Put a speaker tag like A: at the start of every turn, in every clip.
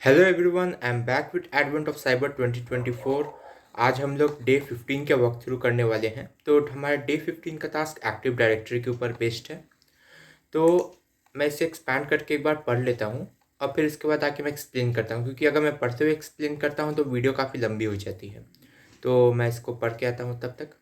A: Hello everyone, I am back with advent of cyber 2024। आज हम लोग डे 15 का वॉक थ्रू करने वाले हैं। तो हमारा डे 15 का टास्क एक्टिव डायरेक्टरी के ऊपर बेस्ड है। तो मैं इसे एक्सपैंड करके एक बार पढ़ लेता हूँ और फिर इसके बाद आके मैं एक्सप्लेन करता हूँ, क्योंकि अगर मैं पढ़ते हुए एक्सप्लेन करता हूँ तो वीडियो काफ़ी लंबी हो जाती है। तो मैं इसको पढ़ के आता हूँ तब तक।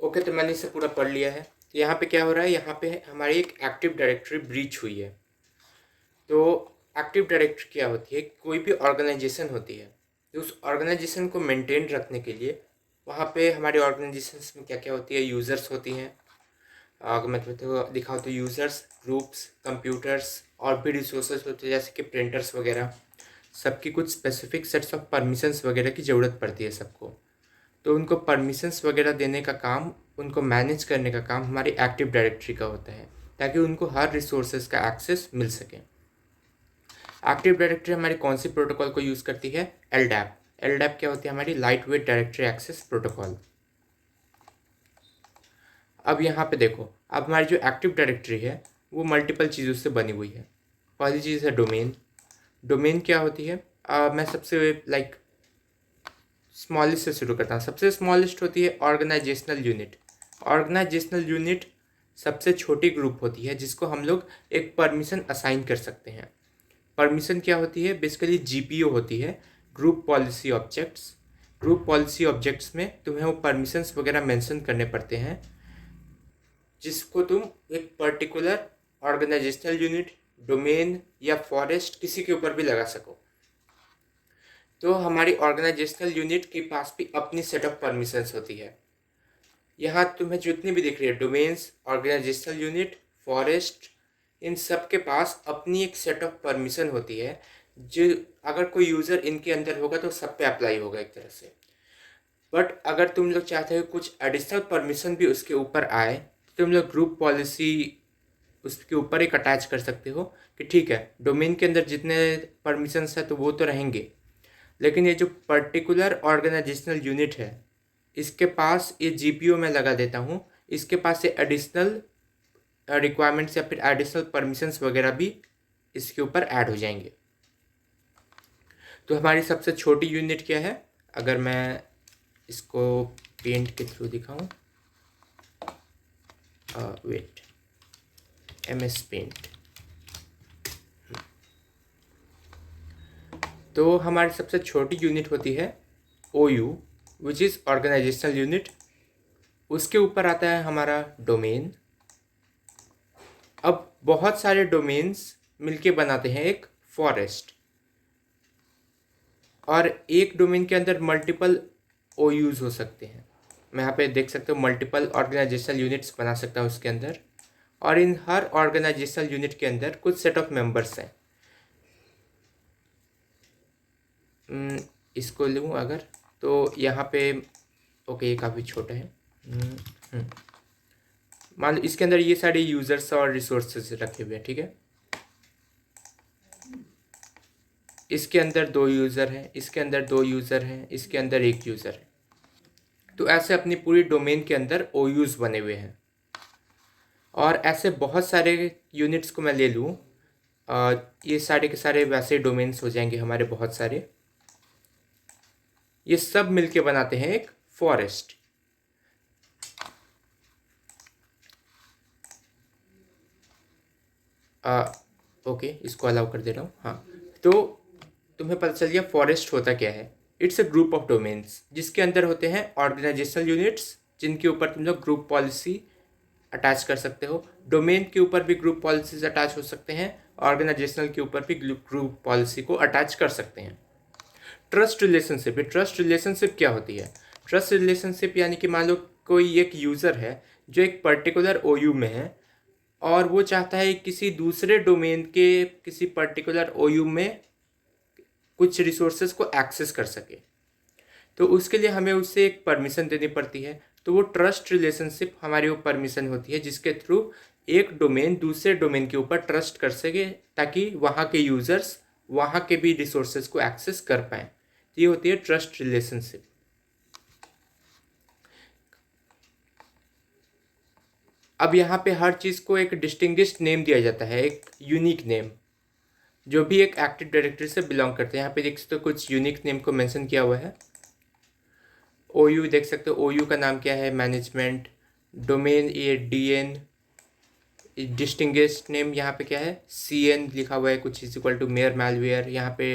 A: ओके, तो मैंने इसे पूरा पढ़ लिया है। यहाँ पे क्या हो रहा है, यहाँ पे हमारी एक एक्टिव डायरेक्टरी ब्रीच हुई है। तो एक्टिव डायरेक्टरी क्या होती है? कोई भी ऑर्गेनाइजेशन होती है, तो उस ऑर्गेनाइजेशन को मेंटेन रखने के लिए वहाँ पे हमारे ऑर्गेनाइजेशंस में क्या क्या होती है, यूज़र्स होती हैं। अगर मैं तो दिखाऊँ तो यूज़र्स, ग्रुप्स, कंप्यूटर्स और भी रिसोर्सेज होते हैं, जैसे कि प्रिंटर्स वगैरह। सबकी कुछ स्पेसिफिक सेट्स ऑफ परमिशंस वगैरह की ज़रूरत पड़ती है सबको। तो उनको परमिशंस वगैरह देने का काम, उनको मैनेज करने का काम हमारी एक्टिव डायरेक्टरी का होता है, ताकि उनको हर रिसोर्सेज का एक्सेस मिल सके। एक्टिव डायरेक्टरी हमारी कौन सी प्रोटोकॉल को यूज़ करती है? एलडैप। एलडैप क्या होती है? हमारी light weight directory access protocol. अब यहाँ पे देखो, अब हमारी जो एक्टिव डायरेक्टरी है वो मल्टीपल चीज़ों से बनी हुई है। पहली चीज़ है डोमेन। डोमेन क्या होती है? मैं सबसे स्मॉलेस्ट से शुरू करता हूँ। सबसे स्मॉलेस्ट होती है ऑर्गेनाइजेशनल यूनिट। ऑर्गेनाइजेशनल यूनिट सबसे छोटी ग्रुप होती है जिसको हम लोग एक परमिशन असाइन कर सकते हैं। परमिशन क्या होती है? बेसिकली जीपीओ होती है, group policy objects. Group policy objects में तुम्हें वो परमिशंस वगैरह मेंशन करने पड़ते हैं, जिसको तुम एक पर्टिकुलर ऑर्गेनाइजेशनल यूनिट, डोमेन या फॉरेस्ट किसी के ऊपर भी लगा सको। तो हमारी ऑर्गेनाइजेशनल यूनिट के पास भी अपनी सेट ऑफ परमिशंस होती है। यहाँ तुम्हें जितनी भी दिख रही है, डोमेन्स, ऑर्गेनाइजेशनल यूनिट, फॉरेस्ट, इन सब के पास अपनी एक सेट ऑफ परमिशन होती है, जो अगर कोई यूज़र इनके अंदर होगा तो सब पे अप्लाई होगा एक तरह से। बट अगर तुम लोग चाहते हो कुछ एडिशनल परमिशन भी उसके ऊपर आए, तो तुम लोग ग्रुप पॉलिसी उसके ऊपर एक अटैच कर सकते हो कि ठीक है, डोमेन के अंदर जितने परमिशंस है तो वो तो रहेंगे, लेकिन ये जो पर्टिकुलर ऑर्गेनाइजेशनल यूनिट है, इसके पास ये जीपीओ में लगा देता हूँ, इसके पास ये एडिशनल रिक्वायरमेंट्स या फिर एडिशनल परमिशंस वगैरह भी इसके ऊपर ऐड हो जाएंगे। तो हमारी सबसे छोटी यूनिट क्या है? अगर मैं इसको पेंट के थ्रू दिखाऊं, वेट, MS पेंट। तो हमारी सबसे छोटी यूनिट होती है OU, which is organizational unit. उसके ऊपर आता है हमारा डोमेन। अब बहुत सारे डोमेन्स मिलके बनाते हैं एक फॉरेस्ट, और एक डोमेन के अंदर मल्टीपल OUs हो सकते हैं। मैं यहाँ पे देख सकते हो मल्टीपल ऑर्गेनाइजेशनल यूनिट्स बना सकता हूँ उसके अंदर, और इन हर ऑर्गेनाइजेशनल यूनिट के अंदर कुछ सेट ऑफ मेंबर्स हैं। इसको लूँ अगर, तो यहाँ पे ओके, ये काफ़ी छोटा है। मान लो इसके अंदर ये सारे यूजर्स और रिसोर्सेज रखे हुए हैं, ठीक है। इसके अंदर 2 यूज़र हैं, इसके अंदर 2 यूज़र हैं, इसके अंदर 1 यूज़र है। तो ऐसे अपनी पूरी डोमेन के अंदर OUs बने हुए हैं। और ऐसे बहुत सारे यूनिट्स को मैं ले लूँ, ये सारे के सारे वैसे डोमेन्स हो जाएंगे हमारे बहुत सारे। ये सब मिलके बनाते हैं एक फॉरेस्ट। ओके, इसको अलाउ कर दे रहा हूँ। हाँ, तो तुम्हें पता चल गया फॉरेस्ट होता क्या है। It's a group of domains जिसके अंदर होते हैं ऑर्गेनाइजेशनल यूनिट्स, जिनके ऊपर तुम लोग ग्रुप पॉलिसी अटैच कर सकते हो। डोमेन के ऊपर भी ग्रुप पॉलिसीज अटैच हो सकते हैं, ऑर्गेनाइजेशनल के ऊपर भी ग्रुप पॉलिसी को अटैच कर सकते हैं। ट्रस्ट रिलेशनशिप, ट्रस्ट रिलेशनशिप क्या होती है? ट्रस्ट रिलेशनशिप यानी कि मान लो कोई एक यूज़र है जो एक पर्टिकुलर OU में है और वो चाहता है किसी दूसरे डोमेन के किसी पर्टिकुलर OU में कुछ रिसोर्सेज को एक्सेस कर सके, तो उसके लिए हमें उससे एक परमिशन देनी पड़ती है। तो वो ट्रस्ट रिलेशनशिप हमारी वो परमिशन होती है जिसके थ्रू एक डोमेन दूसरे डोमेन के ऊपर ट्रस्ट कर सके ताकि वहाँ के यूज़र्स वहाँ के भी रिसोर्सेज को एक्सेस कर पाएँ। तो ये होती है ट्रस्ट रिलेशनशिप। अब यहाँ पे हर चीज़ को एक डिस्टिंग्विश्ड नेम दिया जाता है, एक यूनिक नेम, जो भी एक एक्टिव डायरेक्टरी से बिलोंग करते हैं। यहाँ पे देख सकते हो कुछ यूनिक नेम को मेंशन किया हुआ है। OU देख सकते हो, OU का नाम क्या है? मैनेजमेंट। डोमेन ये DN। डिस्टिंग्विश्ड नेम यहाँ पे क्या है? CN लिखा हुआ है, कुछ is equal to mayor malware. यहाँ पे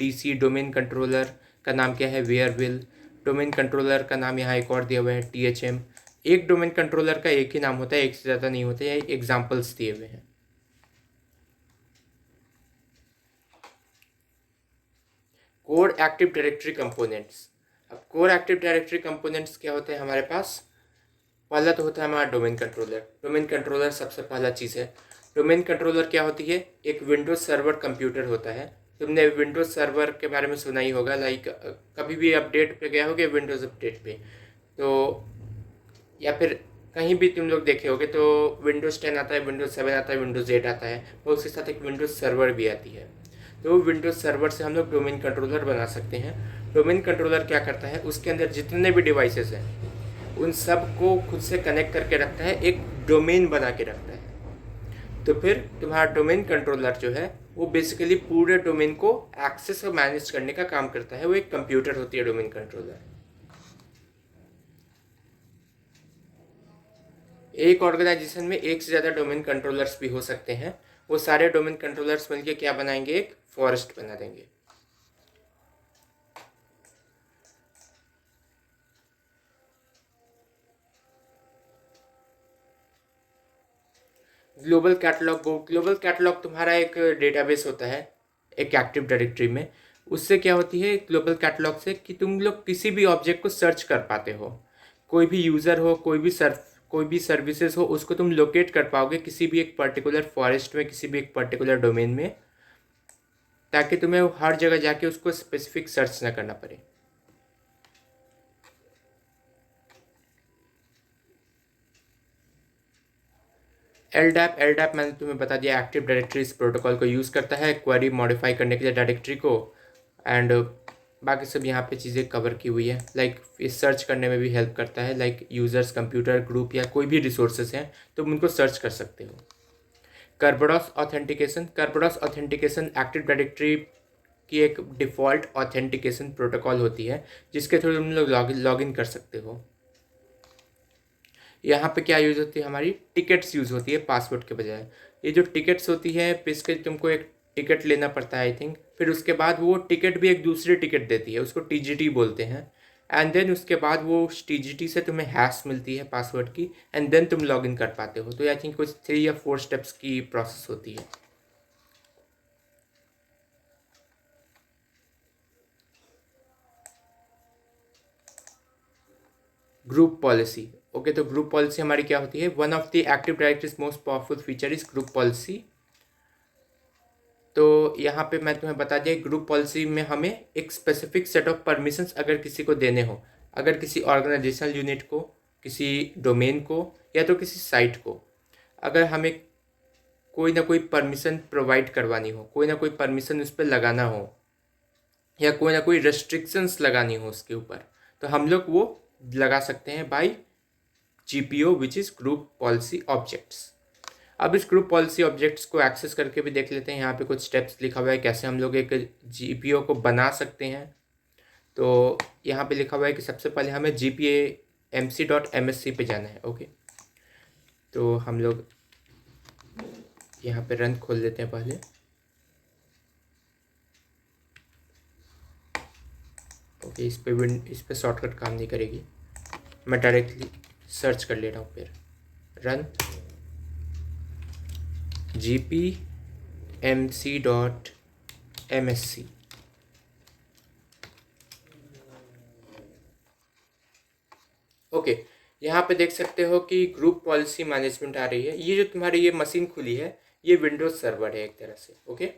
A: DC डोमेन कंट्रोलर का नाम क्या है? वेयरविल। डोमेन कंट्रोलर का नाम यहाँ एक और दिया हुआ है, THM। एक डोमेन कंट्रोलर का एक ही नाम होता है, एक से ज़्यादा नहीं होता है। एग्जाम्पल्स दिए हुए हैं। Core active directory components. अब कोर एक्टिव डायरेक्टरी कंपोनेंट्स क्या होते हैं हमारे पास? पहला तो होता है हमारा डोमेन कंट्रोलर। डोमेन कंट्रोलर सबसे पहला चीज़ है। डोमेन कंट्रोलर क्या होती है? एक विंडोज सर्वर कंप्यूटर होता है। तुमने विंडोज सर्वर के बारे में सुना ही होगा, लाइक कभी भी अपडेट पे गया होगे विंडोज़ अपडेट पे, तो या फिर कहीं भी तुम लोग देखे होगे तो विंडोज़ 10 आता है, विंडोज़ 7 आता है, विंडोज़ 8 आता है, और उसके साथ एक विंडोज़ सर्वर भी आती है। तो विंडोज़ सर्वर से हम लोग डोमेन कंट्रोलर बना सकते हैं। डोमेन कंट्रोलर क्या करता है? उसके अंदर जितने भी डिवाइसेस हैं उन सब को खुद से कनेक्ट करके रखता है, एक डोमेन बना के रखता है। तो फिर तुम्हारा डोमेन कंट्रोलर जो है वो बेसिकली पूरे डोमेन को एक्सेस और मैनेज करने का काम करता है। वो एक कंप्यूटर होती है डोमेन कंट्रोलर। एक ऑर्गेनाइजेशन में एक से ज़्यादा डोमेन कंट्रोलर्स भी हो सकते हैं। वो सारे डोमेन कंट्रोलर्स मिलके क्या बनाएंगे? एक फॉरेस्ट बना देंगे। ग्लोबल कैटलॉग तुम्हारा एक डेटाबेस होता है एक एक्टिव डायरेक्टरी में। उससे क्या होती है ग्लोबल कैटलॉग से कि तुम लोग किसी भी ऑब्जेक्ट को सर्च कर पाते हो। कोई भी यूज़र हो, कोई भी सर्विसेज हो, उसको तुम लोकेट कर पाओगे किसी भी एक पर्टिकुलर फॉरेस्ट में, किसी भी एक पर्टिकुलर डोमेन में, ताकि तुम्हें हर जगह जाके उसको स्पेसिफिक सर्च ना करना पड़े। LDAP मैंने तुम्हें बता दिया, एक्टिव डायरेक्टरी इस प्रोटोकॉल को यूज़ करता है क्वेरी मॉडिफाई करने के लिए डायरेक्टरी को। एंड बाकी सब यहाँ पे चीज़ें कवर की हुई है, लाइक इस सर्च करने में भी हेल्प करता है, लाइक यूज़र्स, कंप्यूटर, ग्रुप या कोई भी रिसोर्सेज हैं तुम उनको सर्च कर सकते हो। कर्बोडॉस ऑथेंटिकेशन एक्टिव डायरेक्टरी की एक डिफ़ॉल्ट ऑथेंटिकेशन प्रोटोकॉल होती है जिसके थ्रू तुम लोग लॉग इन कर सकते हो। यहाँ पे क्या यूज़ होती है? हमारी टिकट्स यूज़ होती है पासवर्ड के बजाय। ये जो टिकट्स होती है बेसिकली तुमको एक टिकट लेना पड़ता है आई थिंक, फिर उसके बाद वो टिकट भी एक दूसरी टिकट देती है, उसको TGT बोलते हैं। एंड देन उसके बाद वो TGT से तुम्हें हैश मिलती है पासवर्ड की, एंड देन तुम लॉग इन कर पाते हो। तो आई थिंक कुछ 3 या 4 स्टेप्स की प्रोसेस होती है। Group policy. ओके, तो ग्रुप पॉलिसी हमारी क्या होती है? One of the active directories most powerful feature is group policy. तो यहाँ पे मैं तुम्हें बता दिया, ग्रुप पॉलिसी में हमें एक स्पेसिफिक सेट ऑफ परमिशंस अगर किसी को देने हो, अगर किसी ऑर्गेनाइजेशनल यूनिट को किसी डोमेन को या तो किसी साइट को अगर हमें कोई ना कोई परमिशन प्रोवाइड करवानी हो, कोई ना कोई परमिशन उस पर लगाना हो या कोई ना कोई रेस्ट्रिक्शंस लगानी हो उसके ऊपर, तो हम लोग वो लगा सकते हैं by GPO which is group policy objects. अब इस ग्रुप पॉलिसी ऑब्जेक्ट्स को एक्सेस करके भी देख लेते हैं। यहाँ पे कुछ स्टेप्स लिखा हुआ है कैसे हम लोग एक GPO को बना सकते हैं। तो यहाँ पे लिखा हुआ है कि सबसे पहले हमें gpa.mc.msc पे जाना है। ओके, तो हम लोग यहाँ पे रन खोल लेते हैं पहले। ओके, इस पे शॉर्टकट काम नहीं करेगी, मैं डायरेक्टली सर्च कर ले रहा हूँ। फिर रन gpmc.msc। ओके, यहाँ पे देख सकते हो कि ग्रुप पॉलिसी मैनेजमेंट आ रही है। ये जो तुम्हारी ये मशीन खुली है ये विंडोज सर्वर है एक तरह से। ओके,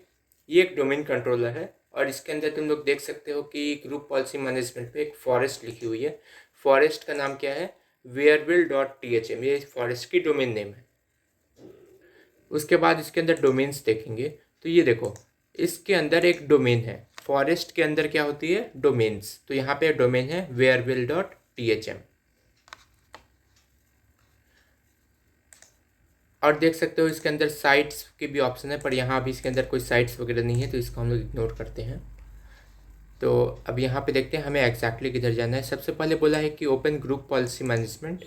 A: ये एक डोमेन कंट्रोलर है और इसके अंदर तुम लोग देख सकते हो कि ग्रुप पॉलिसी मैनेजमेंट पे एक फॉरेस्ट लिखी हुई है। फॉरेस्ट का नाम क्या है? wearable.thm, ये फॉरेस्ट की डोमेन नेम है। उसके बाद इसके अंदर डोमेन्स देखेंगे तो ये देखो इसके अंदर एक डोमेन है। फॉरेस्ट के अंदर क्या होती है? डोमेन्स। तो यहाँ पे डोमेन है wearable.thm और देख सकते हो इसके अंदर साइट्स के भी ऑप्शन है, पर यहाँ अभी इसके अंदर कोई साइट्स वगैरह नहीं है तो इसको हम लोग इग्नोर करते हैं। तो अब यहाँ पे देखते हैं हमें एग्जैक्टली किधर जाना है। सबसे पहले बोला है कि open group policy management,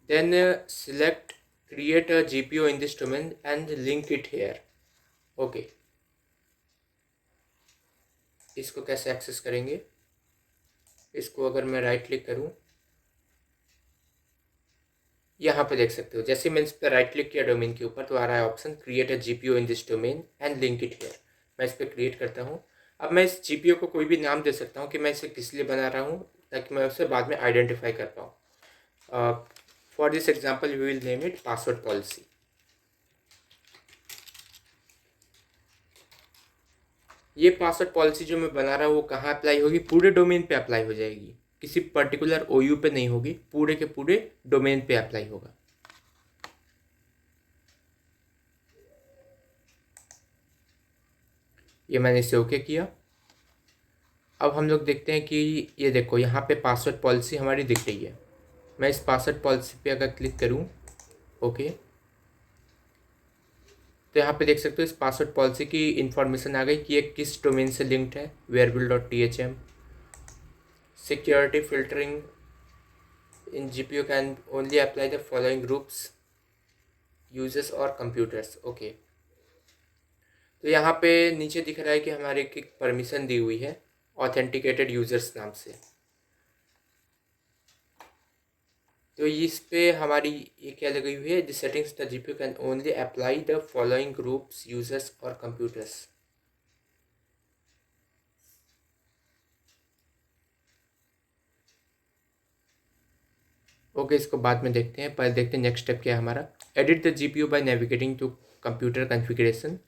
A: then select create a GPO in this domain and link it here. Okay, इसको कैसे एक्सेस करेंगे? इसको अगर मैं राइट क्लिक करूँ, यहाँ पे देख सकते हो जैसे मैंने इस पर राइट क्लिक किया डोमेन के ऊपर तो आ रहा है option create a GPO in this domain and link it hair. मैं इस पर क्रिएट करता हूँ। अब मैं इस GPO को कोई भी नाम दे सकता हूँ कि मैं इसे किस लिए बना रहा हूँ ताकि मैं उसे बाद में आइडेंटिफाई कर पाऊँ। For this example we will name it password policy. ये पासवर्ड पॉलिसी जो मैं बना रहा हूँ वो कहाँ अप्लाई होगी? पूरे डोमेन पे अप्लाई हो जाएगी, किसी पर्टिकुलर OU पे नहीं होगी, पूरे के पूरे डोमेन पे अप्लाई होगा। ये मैंने इसे ओके किया। अब हम लोग देखते हैं कि ये देखो यहाँ पे पासवर्ड पॉलिसी हमारी दिख रही है। मैं इस पासवर्ड पॉलिसी पे अगर क्लिक करूँ, ओके, तो यहाँ पे देख सकते हो इस पासवर्ड पॉलिसी की इंफॉर्मेशन आ गई कि ये किस डोमेन से लिंक्ड है, wearable.thm। Security filtering in GPO can only apply the following groups users और कंप्यूटर्स। ओके, तो यहाँ पे नीचे दिख रहा है कि हमारे की परमिशन दी हुई है ऑथेंटिकेटेड यूजर्स नाम से। तो इस पे हमारी ये क्या लगी हुई है? The settings the GPO can only apply the following groups users और कंप्यूटर्स। ओके, इसको बाद में देखते हैं, पहले देखते हैं नेक्स्ट स्टेप क्या है हमारा। Edit the GPO by navigating to computer configuration,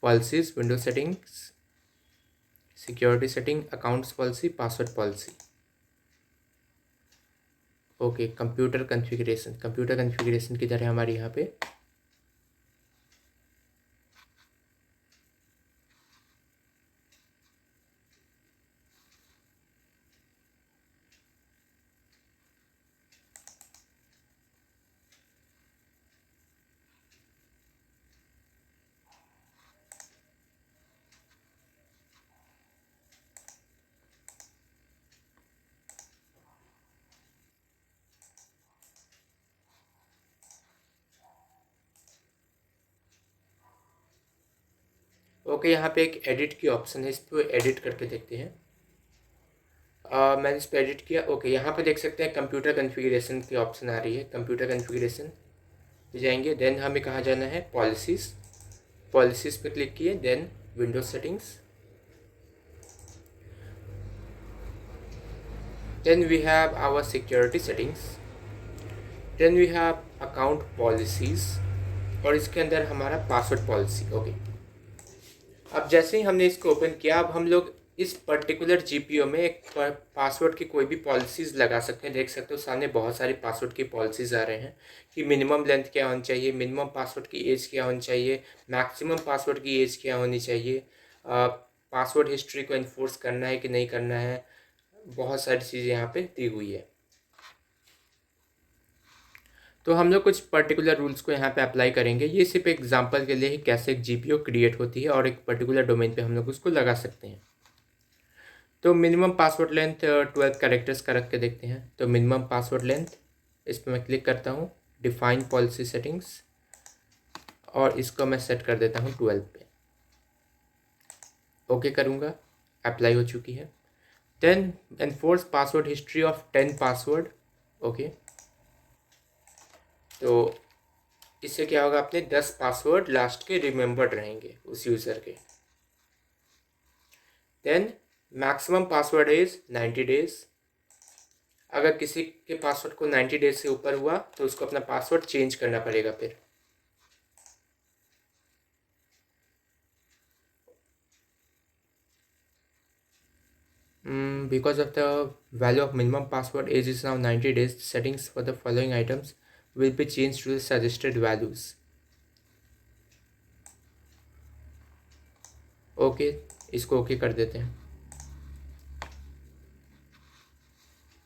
A: policies, window settings, security setting, accounts policy, password policy. Okay, computer configuration किधर है हमारी? यहाँ पे ओके, यहाँ पे एक एडिट की ऑप्शन है, इस पर एडिट करके देखते हैं। मैंने इस पर एडिट किया। ओके, यहाँ पे देख सकते हैं कंप्यूटर कॉन्फ़िगरेशन की ऑप्शन आ रही है। कंप्यूटर कॉन्फ़िगरेशन पे जाएंगे, देन हमें कहाँ जाना है? पॉलिसीज़ पे क्लिक किए, then windows settings, then we have our security settings, then we have account policies और इसके अंदर हमारा पासवर्ड पॉलिसी। ओके, अब जैसे ही हमने इसको ओपन किया, अब हम लोग इस पर्टिकुलर जीपीओ में एक पासवर्ड की कोई भी पॉलिसीज़ लगा सकते हैं। देख सकते हो सामने बहुत सारी पासवर्ड की पॉलिसीज़ आ रहे हैं कि मिनिमम लेंथ क्या होनी चाहिए, मिनिमम पासवर्ड की एज क्या होनी चाहिए, मैक्सिमम पासवर्ड की एज क्या होनी चाहिए, पासवर्ड हिस्ट्री को इन्फोर्स करना है कि नहीं करना है। बहुत सारी चीज़ें यहाँ पे दी हुई है। तो हम लोग कुछ पर्टिकुलर रूल्स को यहाँ पे अप्लाई करेंगे। ये सिर्फ एग्जांपल के लिए ही कैसे एक जीपीओ क्रिएट होती है और एक पर्टिकुलर डोमेन पे हम लोग उसको लगा सकते हैं। तो मिनिमम पासवर्ड लेंथ 12 कैरेक्टर्स का रख के देखते हैं। तो मिनिमम पासवर्ड लेंथ, इस पर मैं क्लिक करता हूँ, डिफाइन पॉलिसी सेटिंग्स, और इसको मैं सेट कर देता हूँ 12 पे। ओके करूँगा, अप्लाई हो चुकी है। Then enforce password history of 10 password. Okay, तो इससे क्या होगा, अपने 10 पासवर्ड लास्ट के रिमेंबर्ड रहेंगे उस यूज़र के। Then maximum password is 90 days. अगर किसी के पासवर्ड को 90 डेज से ऊपर हुआ तो उसको अपना पासवर्ड चेंज करना पड़ेगा फिर। Because of the value of minimum password age is now 90 days, settings for the following items will be changed to the suggested values. Okay, इसको ओके कर देते हैं।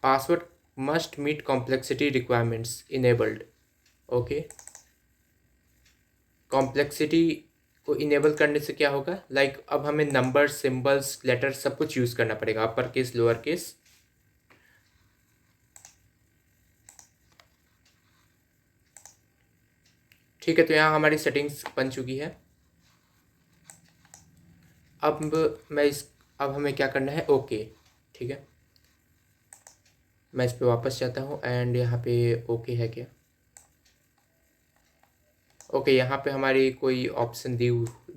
A: Password must meet complexity requirements enabled. Okay, complexity को enable करने से क्या होगा, like अब हमें नंबर, सिंबल्स, लेटर सब कुछ यूज़ करना पड़ेगा, अपर केस, लोअर केस। ठीक है, तो यहाँ हमारी सेटिंग्स बन चुकी है। अब हमें क्या करना है, ओके। ठीक है, मैं इस पर वापस जाता हूँ एंड यहाँ पे ओके है क्या, ओके, यहाँ पे हमारी कोई ऑप्शन दी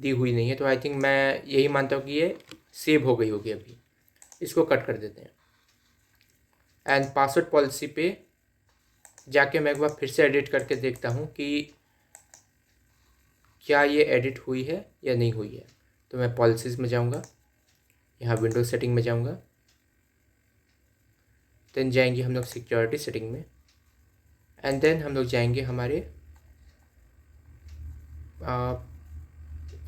A: हुई नहीं है, तो आई थिंक मैं यही मानता हूँ कि ये सेव हो गई होगी। अभी इसको कट कर देते हैं एंड पासवर्ड पॉलिसी पे जाके मैं एक बार फिर से एडिट करके देखता हूँ कि क्या ये एडिट हुई है या नहीं हुई है। तो मैं पॉलिसीज़ में जाऊँगा, यहाँ विंडो सेटिंग में जाऊँगा, देन जाएंगे हम लोग सिक्योरिटी सेटिंग में, एंड देन हम लोग जाएंगे हमारे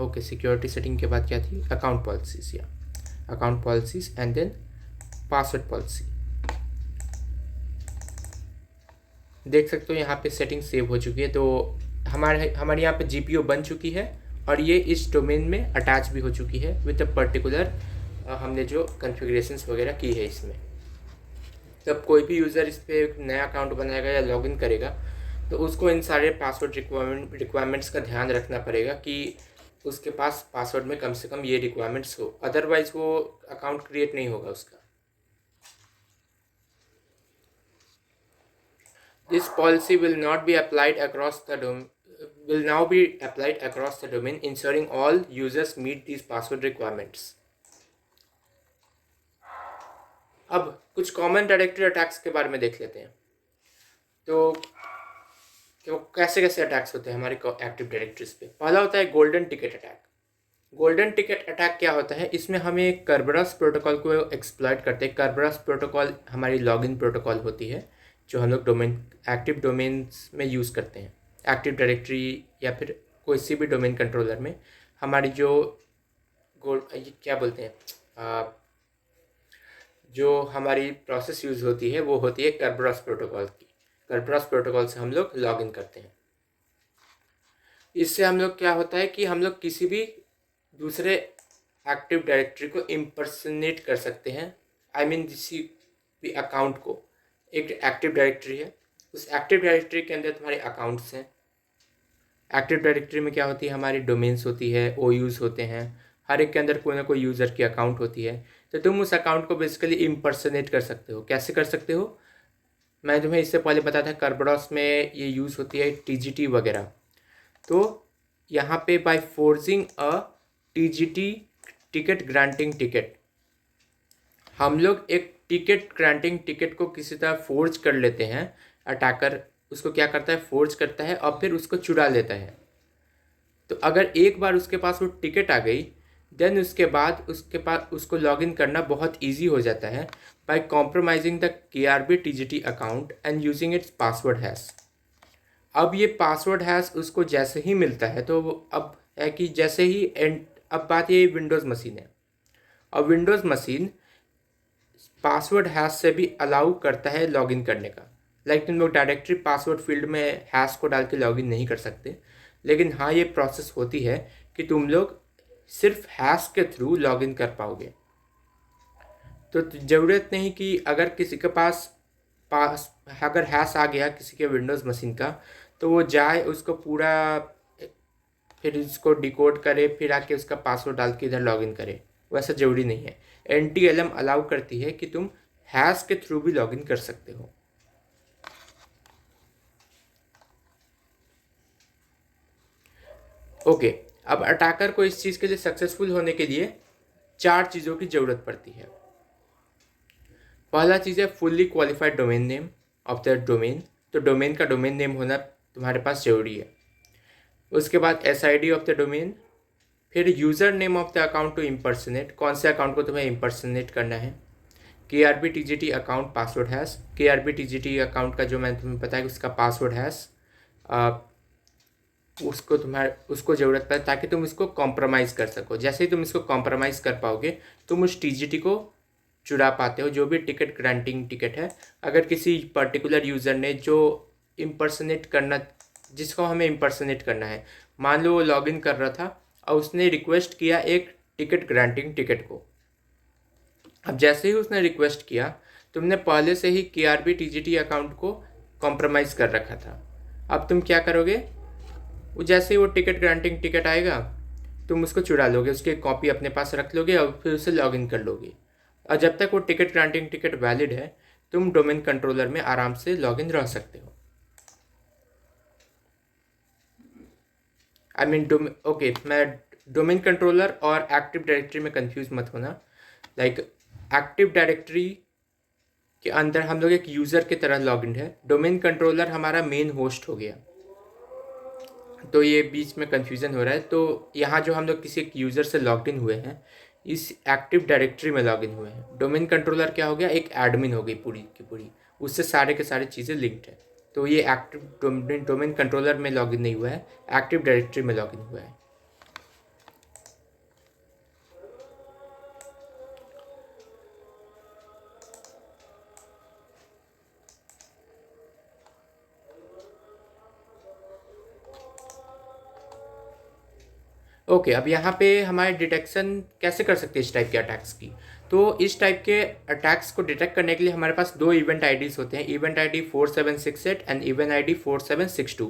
A: ओके, सिक्योरिटी सेटिंग के बाद क्या थी, अकाउंट पॉलिसीज़, या account policies and then password policy. देख सकते हो यहाँ पे सेटिंग सेव हो चुकी है। तो हमारे यहाँ पे जीपीओ बन चुकी है और ये इस डोमेन में अटैच भी हो चुकी है विद अ पर्टिकुलर हमने जो कॉन्फ़िगरेशंस वगैरह की है इसमें। जब कोई भी यूज़र इस पर एक नया अकाउंट बनाएगा या लॉगिन करेगा तो उसको इन सारे पासवर्ड रिक्वायरमेंट्स का ध्यान रखना पड़ेगा कि उसके पास पासवर्ड में कम से कम ये रिक्वायरमेंट्स हो, अदरवाइज वो अकाउंट क्रिएट नहीं होगा उसका। This policy will not be applied across the will now be applied across the domain, ensuring all users meet these password requirements. अब कुछ कॉमन डायरेक्टरी अटैक्स के बारे में देख लेते हैं। तो कैसे कैसे अटैक्स होते हैं हमारे एक्टिव डायरेक्टरीज पे। पहला होता है golden ticket attack. Golden ticket attack क्या होता है, इसमें हमें कर्बरस प्रोटोकॉल को एक्सप्लॉइट करते हैं। कर्बरस प्रोटोकॉल हमारी लॉगिन प्रोटोकॉल होती है जो हम लोग एक्टिव डोमेन्स में यूज़ करते हैं। एक्टिव डायरेक्टरी या फिर कोई सी भी डोमेन कंट्रोलर में हमारी जो ये क्या बोलते हैं, जो हमारी प्रोसेस यूज़ होती है वो होती है कर्बरस प्रोटोकॉल की। कर्बरस प्रोटोकॉल से हम लोग लॉगिन करते हैं। इससे हम लोग क्या होता है कि हम लोग किसी भी दूसरे एक्टिव डायरेक्टरी को इम्पर्सनेट कर सकते हैं। आई मीन किसी भी अकाउंट को, एक एक्टिव डायरेक्टरी है, उस एक्टिव डायरेक्टरी के अंदर तुम्हारे अकाउंट्स हैं। एक्टिव डायरेक्टरी में क्या होती है, हमारी डोमेन्स होती है, ओयूज़ होते हैं, हर एक के अंदर कोई ना कोई यूज़र की अकाउंट होती है। तो तुम उस अकाउंट को बेसिकली इम्पर्सनेट कर सकते हो। कैसे कर सकते हो, मैं तुम्हें इससे पहले बताया था कर्बरस में ये यूज़ होती है टीजीटी वगैरह। तो यहाँ पे बाय फोर्सिंग अ टीजीटी, टिकट ग्रांटिंग टिकट, हम लोग एक टिकट ग्रांटिंग टिकट को किसी तरह फोर्ज कर लेते हैं। अटैकर उसको क्या करता है, फोर्ज करता है और फिर उसको चुरा लेता है। तो अगर एक बार उसके पास वो टिकट आ गई, देन उसके पास उसको लॉगिन करना बहुत ईजी हो जाता है by compromising the KRB-TGT account and using its password hash. अब ये पासवर्ड हैश उसको जैसे ही मिलता है तो वो अब है कि जैसे ही अब बात ये विंडोज़ मशीन है। अब विंडोज़ मशीन पासवर्ड हैश से भी अलाउ करता है लॉगिन करने का। लाइक तुम लोग डायरेक्टली पासवर्ड फील्ड में हैश को डाल के लॉगिन नहीं कर सकते, लेकिन हाँ ये प्रोसेस होती है कि तुम लोग सिर्फ हैश के थ्रू लॉगिन कर पाओगे। तो ज़रूरत नहीं कि अगर किसी के पास अगर हैश आ गया किसी के विंडोज़ मशीन का तो वो जाए उसको पूरा फिर इसको डिकोड करे फिर आके उसका पासवर्ड डाल के इधर लॉगिन करे, वैसा ज़रूरी नहीं है। NTLM अलाउ करती है कि तुम हैश के थ्रू भी लॉगिन कर सकते हो। ओके, अब अटैकर को इस चीज़ के लिए सक्सेसफुल होने के लिए 4 चीज़ों की ज़रूरत पड़ती है। पहला चीज़ है fully qualified domain name of the domain. तो डोमेन का डोमेन नेम होना तुम्हारे पास ज़रूरी है। उसके बाद SID ऑफ द डोमेन, फिर user name of the account to impersonate, कौन से अकाउंट को तुम्हें इम्पर्सनेट करना है। KRB-TGT account password hash, KRB-TGT account का जो मैंने तुम्हें बताया उसका पासवर्ड हैश उसको ज़रूरत पड़े ताकि तुम इसको कॉम्प्रोमाइज़ कर सको। जैसे ही तुम इसको कॉम्प्रोमाइज़ कर पाओगे तुम उस TGT को चुरा पाते हो, जो भी टिकट ग्रांटिंग टिकट है। अगर किसी पर्टिकुलर यूज़र ने जो इम्पर्सनेट करना जिसको हमें इम्पर्सनेट करना है, मान लो वो लॉगिन कर रहा था और उसने रिक्वेस्ट किया एक टिकट ग्रांटिंग टिकट को। अब जैसे ही उसने रिक्वेस्ट किया तुमने पहले से ही KRB-TGT अकाउंट को कॉम्प्रोमाइज़ कर रखा था। अब तुम क्या करोगे, वो जैसे ही वो टिकट ग्रांटिंग टिकट आएगा तुम उसको चुरा लोगे, उसकी कॉपी अपने पास रख लोगे और फिर उसे लॉगिन कर लोगे। और जब तक वो टिकट ग्रांटिंग टिकट वैलिड है तुम डोमेन कंट्रोलर में आराम से लॉगिन रह सकते हो। ओके, मैं डोमेन कंट्रोलर और एक्टिव डायरेक्टरी में कंफ्यूज मत होना। लाइक एक्टिव डायरेक्टरी के अंदर हम लोग एक यूज़र की तरह लॉगिन है, डोमेन कंट्रोलर हमारा मेन होस्ट हो गया, तो ये बीच में कन्फ्यूज़न हो रहा है। तो यहाँ जो हम लोग किसी एक यूज़र से लॉगिन हुए हैं इस एक्टिव डायरेक्टरी में लॉगिन हुए हैं। डोमेन कंट्रोलर क्या हो गया, एक एडमिन हो गई पूरी की पूरी, उससे सारे के सारे चीज़ें लिंक्ड है। तो ये एक्टिव डोमेन कंट्रोलर में लॉगिन नहीं हुआ है, एक्टिव डायरेक्टरी में लॉगिन हुआ है। ओके, अब यहाँ पे हमारे डिटेक्शन कैसे कर सकते हैं इस टाइप के अटैक्स की। तो इस टाइप के अटैक्स को डिटेक्ट करने के लिए हमारे पास 2 इवेंट आईडीज़ होते हैं, event ID 4768 and event ID 4762।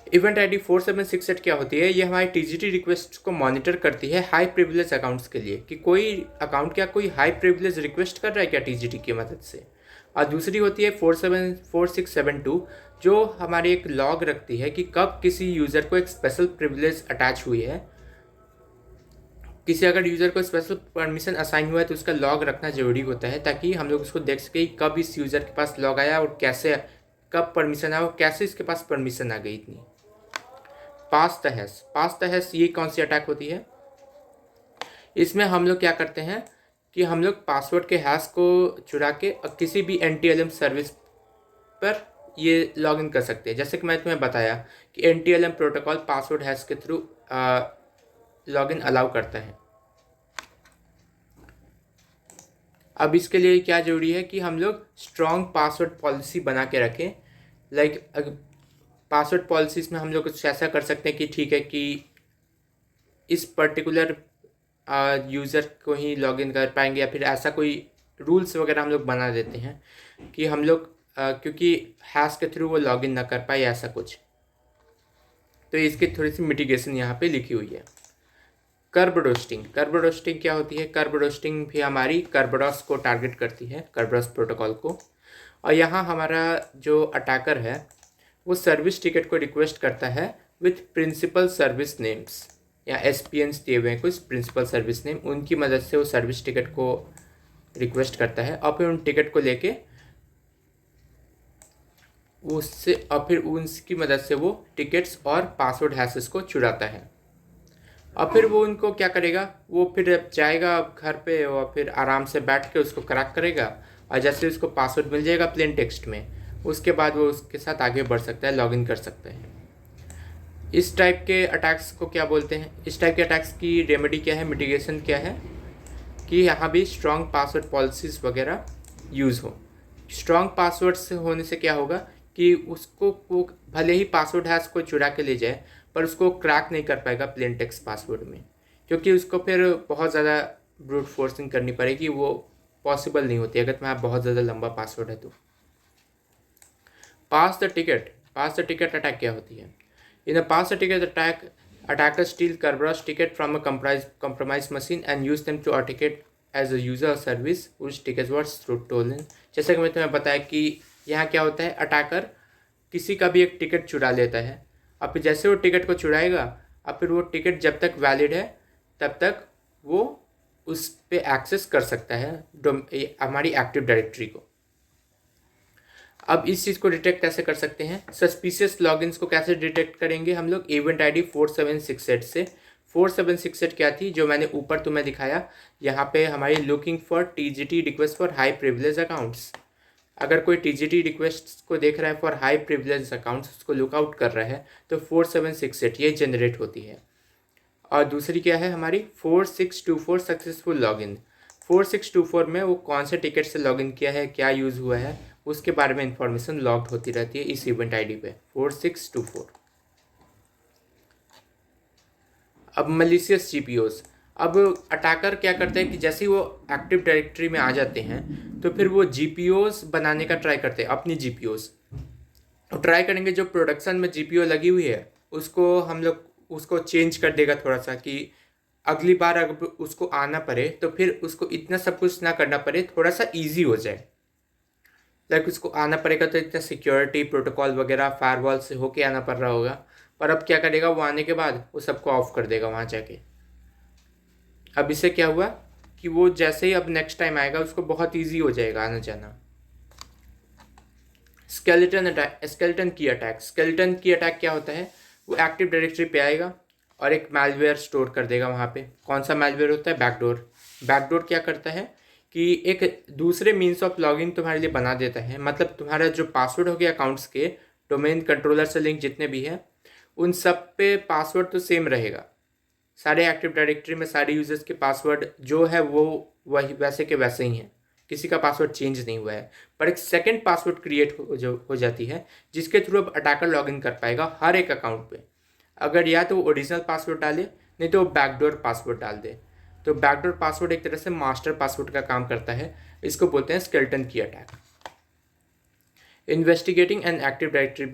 A: Event ID 4768 क्या होती है, ये हमारी TGT रिक्वेस्ट को मॉनिटर करती है हाई प्रिविलेज अकाउंट्स के लिए कि कोई अकाउंट क्या कोई हाई प्रिविलेज रिक्वेस्ट कर रहा है क्या TGT की मदद से। और दूसरी होती है 4672 जो हमारी एक लॉग रखती है कि कब किसी यूज़र को एक स्पेशल प्रिविलेज अटैच हुई है। किसी अगर यूज़र को स्पेशल परमिशन असाइन हुआ है तो उसका लॉग रखना ज़रूरी होता है ताकि हम लोग उसको देख सकें कब इस यूज़र के पास लॉग आया और कैसे, कब परमिशन आया और कैसे इसके पास परमिशन आ गई इतनी। पास द हैश ये कौन सी अटैक होती है, इसमें हम लोग क्या करते हैं कि हम लोग पासवर्ड के हैश को चुरा के किसी भी NTLM सर्विस पर ये लॉगिन कर सकते हैं। जैसे कि मैं तुम्हें बताया कि NTLM प्रोटोकॉल पासवर्ड हैश के थ्रू लॉगिन अलाउ करता है। अब इसके लिए क्या ज़रूरी है कि हम लोग स्ट्रॉन्ग पासवर्ड पॉलिसी बना के रखें। लाइक पासवर्ड पॉलिसीज़ में हम लोग कुछ ऐसा कर सकते हैं कि ठीक है कि इस पर्टिकुलर यूज़र को ही लॉगिन कर पाएंगे, या फिर ऐसा कोई रूल्स वगैरह हम लोग बना देते हैं कि हम लोग क्योंकि हैश के थ्रू वो लॉगिन ना कर पाए ऐसा कुछ। तो इसकी थोड़ी सी मिटिगेशन यहाँ पे लिखी हुई है। कर्ब रोस्टिंग क्या होती है, कर्ब रोस्टिंग भी हमारी कर्बडॉस को टारगेट करती है, कर्बडॉस प्रोटोकॉल को। और यहाँ हमारा जो अटैकर है वो सर्विस टिकट को रिक्वेस्ट करता है विथ प्रिंसिपल सर्विस नेम्स या SPNs दिए हुए हैं कुछ प्रिंसिपल सर्विस नेम, उनकी मदद से वो सर्विस टिकट को रिक्वेस्ट करता है और फिर उन टिकट को लेके उससे और फिर उनकी मदद से वो टिकट्स और पासवर्ड हैशेस को चुराता है। और फिर वो उनको क्या करेगा, वो फिर जाएगा घर पे और फिर आराम से बैठ के उसको क्रैक करेगा, और जैसे उसको पासवर्ड मिल जाएगा प्लेन टेक्स्ट में, उसके बाद वो उसके साथ आगे बढ़ सकता है, लॉगिन कर सकता है। इस टाइप के अटैक्स को क्या बोलते हैं, इस टाइप के अटैक्स की रेमेडी क्या है, मिटिगेशन क्या है, कि यहाँ भी स्ट्रॉन्ग पासवर्ड पॉलिसीज़ वगैरह यूज़ हो। स्ट्रॉन्ग पासवर्ड से होने से क्या होगा कि उसको वो भले ही पासवर्ड हैश को चुरा के ले जाए, पर उसको क्रैक नहीं कर पाएगा प्लेन टेक्स्ट पासवर्ड में, क्योंकि उसको फिर बहुत ज़्यादा ब्रूट फोर्सिंग करनी पड़ेगी, वो पॉसिबल नहीं होती अगर तुम्हारा बहुत ज़्यादा लंबा पासवर्ड है तो। पास द टिकट अटैक क्या होती है? In a pass the ticket attack, attackers steal Kerberos ticket from a compromised machine and use them to authenticate as a user or service which tickets were stolen। जैसे कि मैं तुम्हें बताया कि यहाँ क्या होता है, अटैकर किसी का भी एक टिकट चुरा लेता है, अब फिर जैसे वो टिकट को चुराएगा, अब फिर वो टिकट जब तक वैलिड है तब तक वो उस पर एक्सेस कर सकता है हमारी एक्टिव डायरेक्टरी को। अब इस चीज़ को डिटेक्ट कैसे कर सकते हैं, सस्पिशियस लॉगिन्स को कैसे डिटेक्ट करेंगे हम लोग, इवेंट आईडी 4768 से। 4768 क्या थी, जो मैंने ऊपर तुम्हें दिखाया, यहाँ पे हमारी looking for TGT request for high privilege accounts. अगर कोई टीजीटी रिक्वेस्ट को देख रहा है फॉर हाई प्रिविलेज अकाउंट्स, उसको लुकआउट कर रहा है, तो 4768 ये जनरेट होती है। और दूसरी क्या है हमारी 4624 सक्सेसफुल लॉगिन। 4624 में वो कौन से टिकट से लॉगिन किया है, क्या यूज़ हुआ है, उसके बारे में इंफॉर्मेशन लॉग्ड होती रहती है इस इवेंट आईडी पे 4624। अब मलिशियस जीपीओज, अब अटैकर क्या करते हैं कि जैसे ही वो एक्टिव डायरेक्टरी में आ जाते हैं तो फिर वो जीपीओज बनाने का ट्राई करते हैं, अपनी जीपीओज ट्राई करेंगे। जो प्रोडक्शन में जीपीओ लगी हुई है उसको हम लोग उसको चेंज कर देगा थोड़ा सा, कि अगली बार अगर उसको आना पड़े तो फिर उसको इतना सब कुछ ना करना पड़े, थोड़ा सा ईजी हो जाए। लाइक उसको आना पड़ेगा तो इतना सिक्योरिटी प्रोटोकॉल वगैरह फायरवॉल से होके आना पड़ रहा होगा, पर अब क्या करेगा, वो आने के बाद वो सबको ऑफ कर देगा वहाँ जाके। अब इससे क्या हुआ कि वो जैसे ही अब नेक्स्ट टाइम आएगा उसको बहुत ईजी हो जाएगा आना जाना। स्केलेटन की अटैक क्या होता है, वो एक्टिव डायरेक्टरी पे आएगा और एक मैलवेयर स्टोर कर देगा वहाँ पे। कौन सा मैलवेयर होता है, बैकडोर। बैकडोर क्या करता है कि एक दूसरे मीन्स ऑफ लॉगिन तुम्हारे लिए बना देता है, मतलब तुम्हारा जो पासवर्ड हो गया अकाउंट्स के, डोमेन कंट्रोलर से लिंक जितने भी हैं, उन सब पे पासवर्ड तो सेम रहेगा। सारे एक्टिव डायरेक्टरी में सारे यूजर्स के पासवर्ड जो है वो वही वैसे के वैसे ही हैं, किसी का पासवर्ड चेंज नहीं हुआ है, पर एक सेकंड पासवर्ड क्रिएट हो जाती है जिसके थ्रू अब अटैकर लॉगिन कर पाएगा हर एक अकाउंट पे। अगर या तो वो ओरिजिनल पासवर्ड डाले, नहीं तो वो बैकडोर पासवर्ड डाल दे। तो बैकडोर पासवर्ड एक तरह से मास्टर पासवर्ड का काम करता है, इसको बोलते हैं स्केलेटन की attack. Investigating an active directory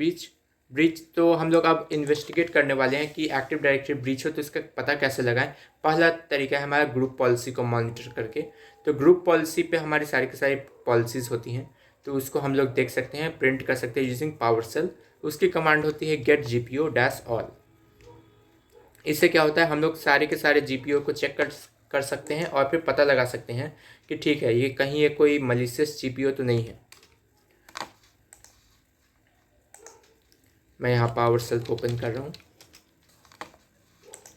A: breach, तो हम लोग अब इन्वेस्टिगेट करने वाले हैं कि एक्टिव डायरेक्टरी ब्रीच हो तो इसका पता कैसे लगाएं। पहला तरीका है हमारा ग्रुप पॉलिसी को मॉनिटर करके। तो ग्रुप पॉलिसी पे हमारी सारी की सारी पॉलिसीज़ होती हैं, तो उसको हम लोग देख सकते हैं, प्रिंट कर सकते हैं यूजिंग पावरशेल। उसकी कमांड होती है गेट GPO-all। इससे क्या होता है, हम लोग सारे के सारे GPO को चेक कर सकते हैं और फिर पता लगा सकते हैं कि ठीक है, ये कहीं ये कोई मलिशियस GPO तो नहीं है। मैं यहाँ पावरशेल को ओपन कर रहा हूँ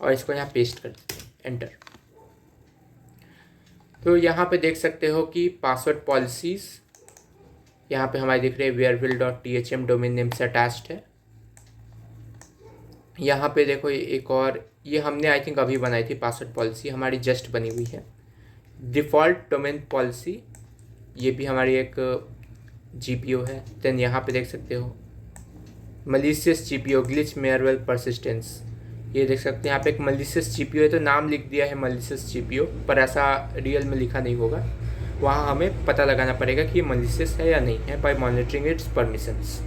A: और इसको यहाँ पेस्ट कर देते हैं, एंटर। तो यहाँ पे देख सकते हो कि पासवर्ड पॉलिसीज़ यहाँ पे हमारे दिख रहे हैं, wearville.thm डोमेन नेम से अटैच्ड है। यहाँ पे देखो एक और, ये हमने आई थिंक अभी बनाई थी पासवर्ड पॉलिसी, हमारी जस्ट बनी हुई है। डिफ़ॉल्ट डोमेन पॉलिसी, ये भी हमारी एक GPO है। देन यहाँ पे देख सकते हो मलिशियस GPO ग्लिच मेयरवेल परसिस्टेंस, ये देख सकते हैं यहाँ पे एक मलिशियस GPO है, तो नाम लिख दिया है मलिशियस GPO, पर ऐसा रियल में लिखा नहीं होगा। वहाँ हमें पता लगाना पड़ेगा कि ये मलिशियस है या नहीं है बाय मॉनिटरिंग इट्स परमिशंस।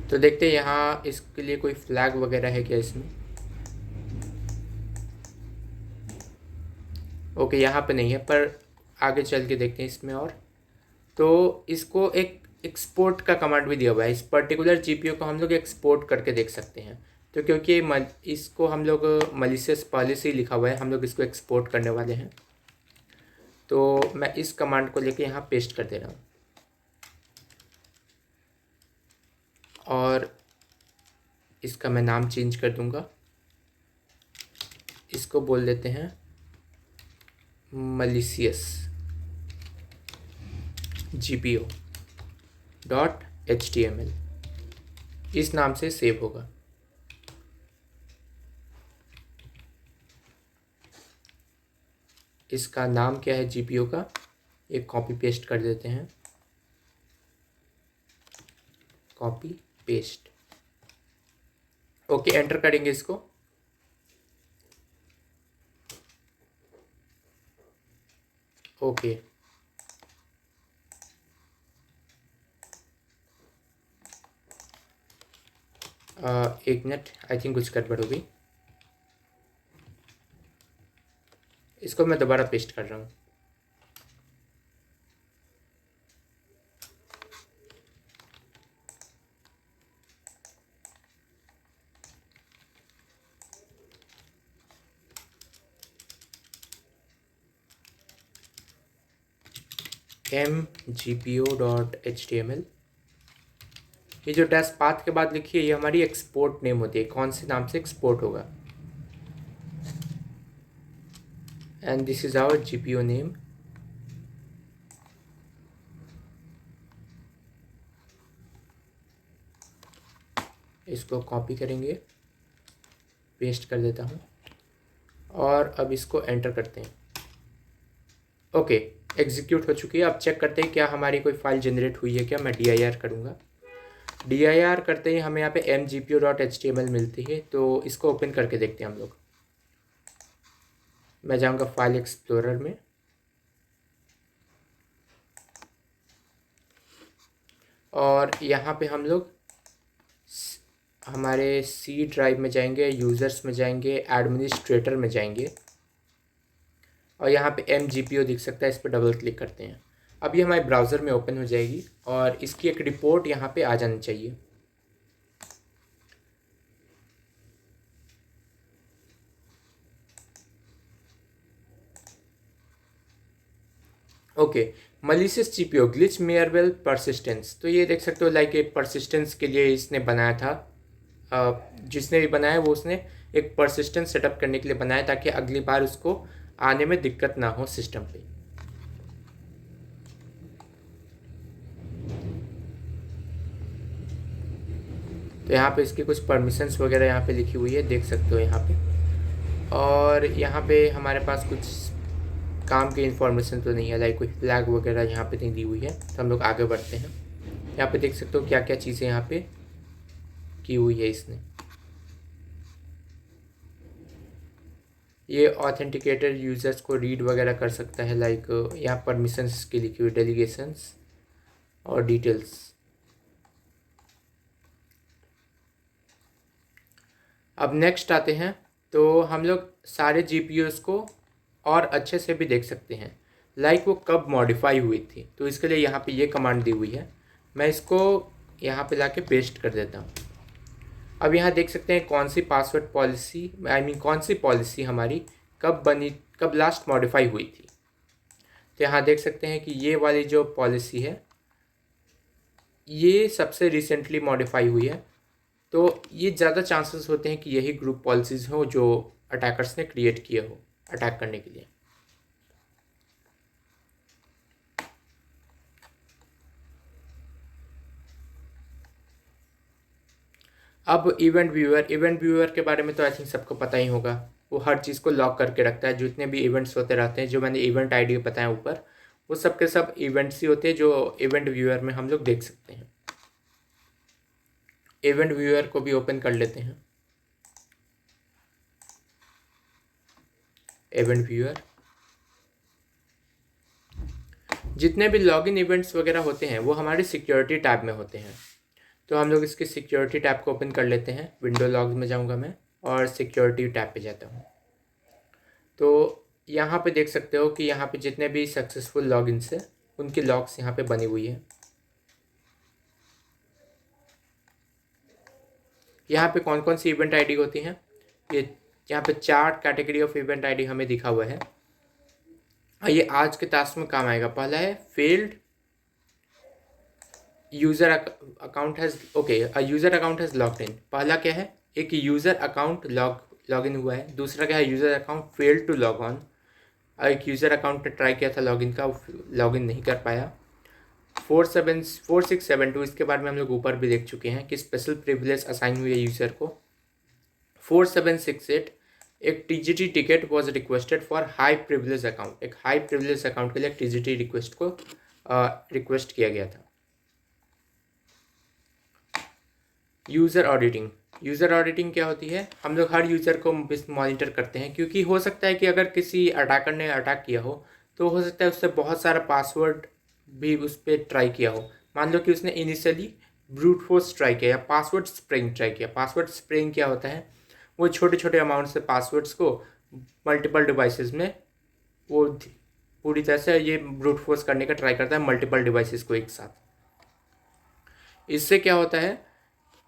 A: तो देखते हैं यहाँ इसके लिए कोई फ्लैग वगैरह है क्या इसमें। ओके, यहाँ पे नहीं है, पर आगे चल के देखते हैं इसमें। और तो इसको एक एक्सपोर्ट का कमांड भी दिया हुआ है, इस पर्टिकुलर GPO को हम लोग एक्सपोर्ट करके देख सकते हैं। तो क्योंकि इसको हम लोग मलिशियस पॉलिसी लिखा हुआ है, हम लोग इसको एक्सपोर्ट करने वाले हैं, तो मैं इस कमांड को लेके यहाँ पेस्ट कर दे रहा हूँ। और इसका मैं नाम चेंज कर दूँगा, इसको बोल देते हैं malicious gpo.html, इस नाम से सेव होगा। इसका नाम क्या है जीपीओ का, एक कॉपी पेस्ट कर देते हैं, कॉपी पेस्ट। ओके, एंटर करेंगे इसको। ओके, एक मिनट, आई थिंक कुछ गड़बड़ हो गई। इसको मैं दोबारा पेस्ट कर रहा हूँ। mgpo.html, ये जो डैश पाथ के बाद लिखी है ये हमारी एक्सपोर्ट नेम होती है, कौन से नाम से एक्सपोर्ट होगा। And this is our GPO name. इसको कॉपी करेंगे, पेस्ट कर देता हूँ और अब इसको एंटर करते हैं। ओके, एग्जीक्यूट हो चुकी है। अब चेक करते हैं क्या हमारी कोई फाइल जनरेट हुई है क्या। मैं dir करूँगा। dir करते ही हमें यहाँ पे mgpo.html मिलती है, तो इसको ओपन करके देखते हैं हम लोग। मैं जाऊँगा फाइल एक्सप्लोरर में और यहाँ पे हम लोग हमारे सी ड्राइव में जाएंगे, यूज़र्स में जाएंगे, एडमिनिस्ट्रेटर में जाएंगे और यहाँ पे mgpo दिख सकता है, इस पर डबल क्लिक करते हैं। अब ये हमारे ब्राउज़र में ओपन हो जाएगी और इसकी एक रिपोर्ट यहाँ पे आ जानी चाहिए। ओके, मलिशियस जीपीओ ग्लिच मेयरवेल परसिस्टेंस। तो ये देख सकते हो लाइक एक परसिस्टेंस के लिए इसने बनाया था। जिसने भी बनाया वो उसने एक परसिस्टेंस सेटअप करने के लिए बनाया ताकि अगली बार उसको आने में दिक्कत ना हो सिस्टम पे। तो यहाँ पे इसकी कुछ परमिशंस वगैरह यहाँ पे लिखी हुई है, देख सकते हो यहाँ पे। और यहाँ पे हमारे पास कुछ काम की इन्फॉर्मेशन तो नहीं है, लाइक कोई फ्लैग वगैरह यहाँ पे नहीं दी हुई है। तो हम लोग आगे बढ़ते हैं। यहाँ पे देख सकते हो क्या क्या चीज़ें यहाँ पे की हुई है इसने। ये ऑथेंटिकेटर यूज़र्स को रीड वगैरह कर सकता है, लाइक यहाँ परमिशंस की लिखी हुई, डेलीगेशंस और डिटेल्स। अब नेक्स्ट आते हैं, तो हम लोग सारे जीपीयूज़ को और अच्छे से भी देख सकते हैं, लाइक वो कब मॉडिफाई हुई थी। तो इसके लिए यहाँ पे ये कमांड दी हुई है, मैं इसको यहाँ पे लाके पेस्ट कर देता हूँ। अब यहाँ देख सकते हैं कौन सी पासवर्ड पॉलिसी, कौन सी पॉलिसी हमारी कब बनी, कब लास्ट मॉडिफाई हुई थी। तो यहाँ देख सकते हैं कि ये वाली जो पॉलिसी है ये सबसे रिसेंटली मॉडिफाई हुई है। तो ये ज़्यादा चांसेस होते हैं कि यही ग्रुप पॉलिसीज़ हो जो अटैकर्स ने क्रिएट किए हो अटैक करने के लिए। अब इवेंट व्यूअर के बारे में तो आई थिंक सबको पता ही होगा। वो हर चीज़ को लॉक करके रखता है, जितने भी इवेंट्स होते रहते हैं, जो मैंने इवेंट आईडी बताया ऊपर, वो सब के सब इवेंट्स ही होते हैं जो इवेंट व्यूअर में हम लोग देख सकते हैं। इवेंट व्यूअर को भी ओपन कर लेते हैं। इवेंट व्यूअर, जितने भी लॉगिन इवेंट्स वगैरह होते हैं वो हमारे सिक्योरिटी टैब में होते हैं। तो हम लोग इसके सिक्योरिटी टैब को ओपन कर लेते हैं। विंडो लॉग में जाऊंगा मैं और सिक्योरिटी टैब पे जाता हूँ। तो यहाँ पे देख सकते हो कि यहाँ पे जितने भी सक्सेसफुल लॉगिन्स हैं उनकी लॉग्स यहाँ पे बनी हुई है। यहाँ पे कौन कौन सी इवेंट आईडी होती हैं, ये यहाँ पे 4 कैटेगरी ऑफ इवेंट आईडी हमें दिखा हुआ है। ये आज के टास्क में काम आएगा। पहला है failed user account has, okay, a user account has logged in. पहला क्या है, एक यूज़र अकाउंट लॉगिन हुआ है। दूसरा क्या है, user account failed to log on, एक यूज़र अकाउंट ने ट्राई किया था लॉगिन का, लॉगिन नहीं कर पाया। 4672 इसके बारे में हम लोग ऊपर भी देख चुके हैं कि स्पेशल प्रिविलेज असाइन हुई है यूज़र को। 4768 एक TGT ticket was requested for high privilege account, एक हाई प्रिविलेज अकाउंट के लिए टीजीटी रिक्वेस्ट को रिक्वेस्ट किया गया था। यूज़र ऑडिटिंग, यूज़र ऑडिटिंग क्या होती है, हम लोग हर यूज़र को मॉनिटर करते हैं, क्योंकि हो सकता है कि अगर किसी अटैकर ने अटैक किया हो तो हो सकता है उससे बहुत सारा पासवर्ड भी उस पर ट्राई किया हो। मान लो कि उसने इनिशियली ब्रूट फोर्स ट्राई किया या पासवर्ड स्प्रेइंग ट्राई किया। पासवर्ड स्प्रेइंग क्या होता है, वो छोटे छोटे अमाउंट से पासवर्ड्स को मल्टीपल डिवाइसेस में वो पूरी तरह से ये ब्रूट फोर्स करने का ट्राई करता है, मल्टीपल डिवाइसेस को एक साथ। इससे क्या होता है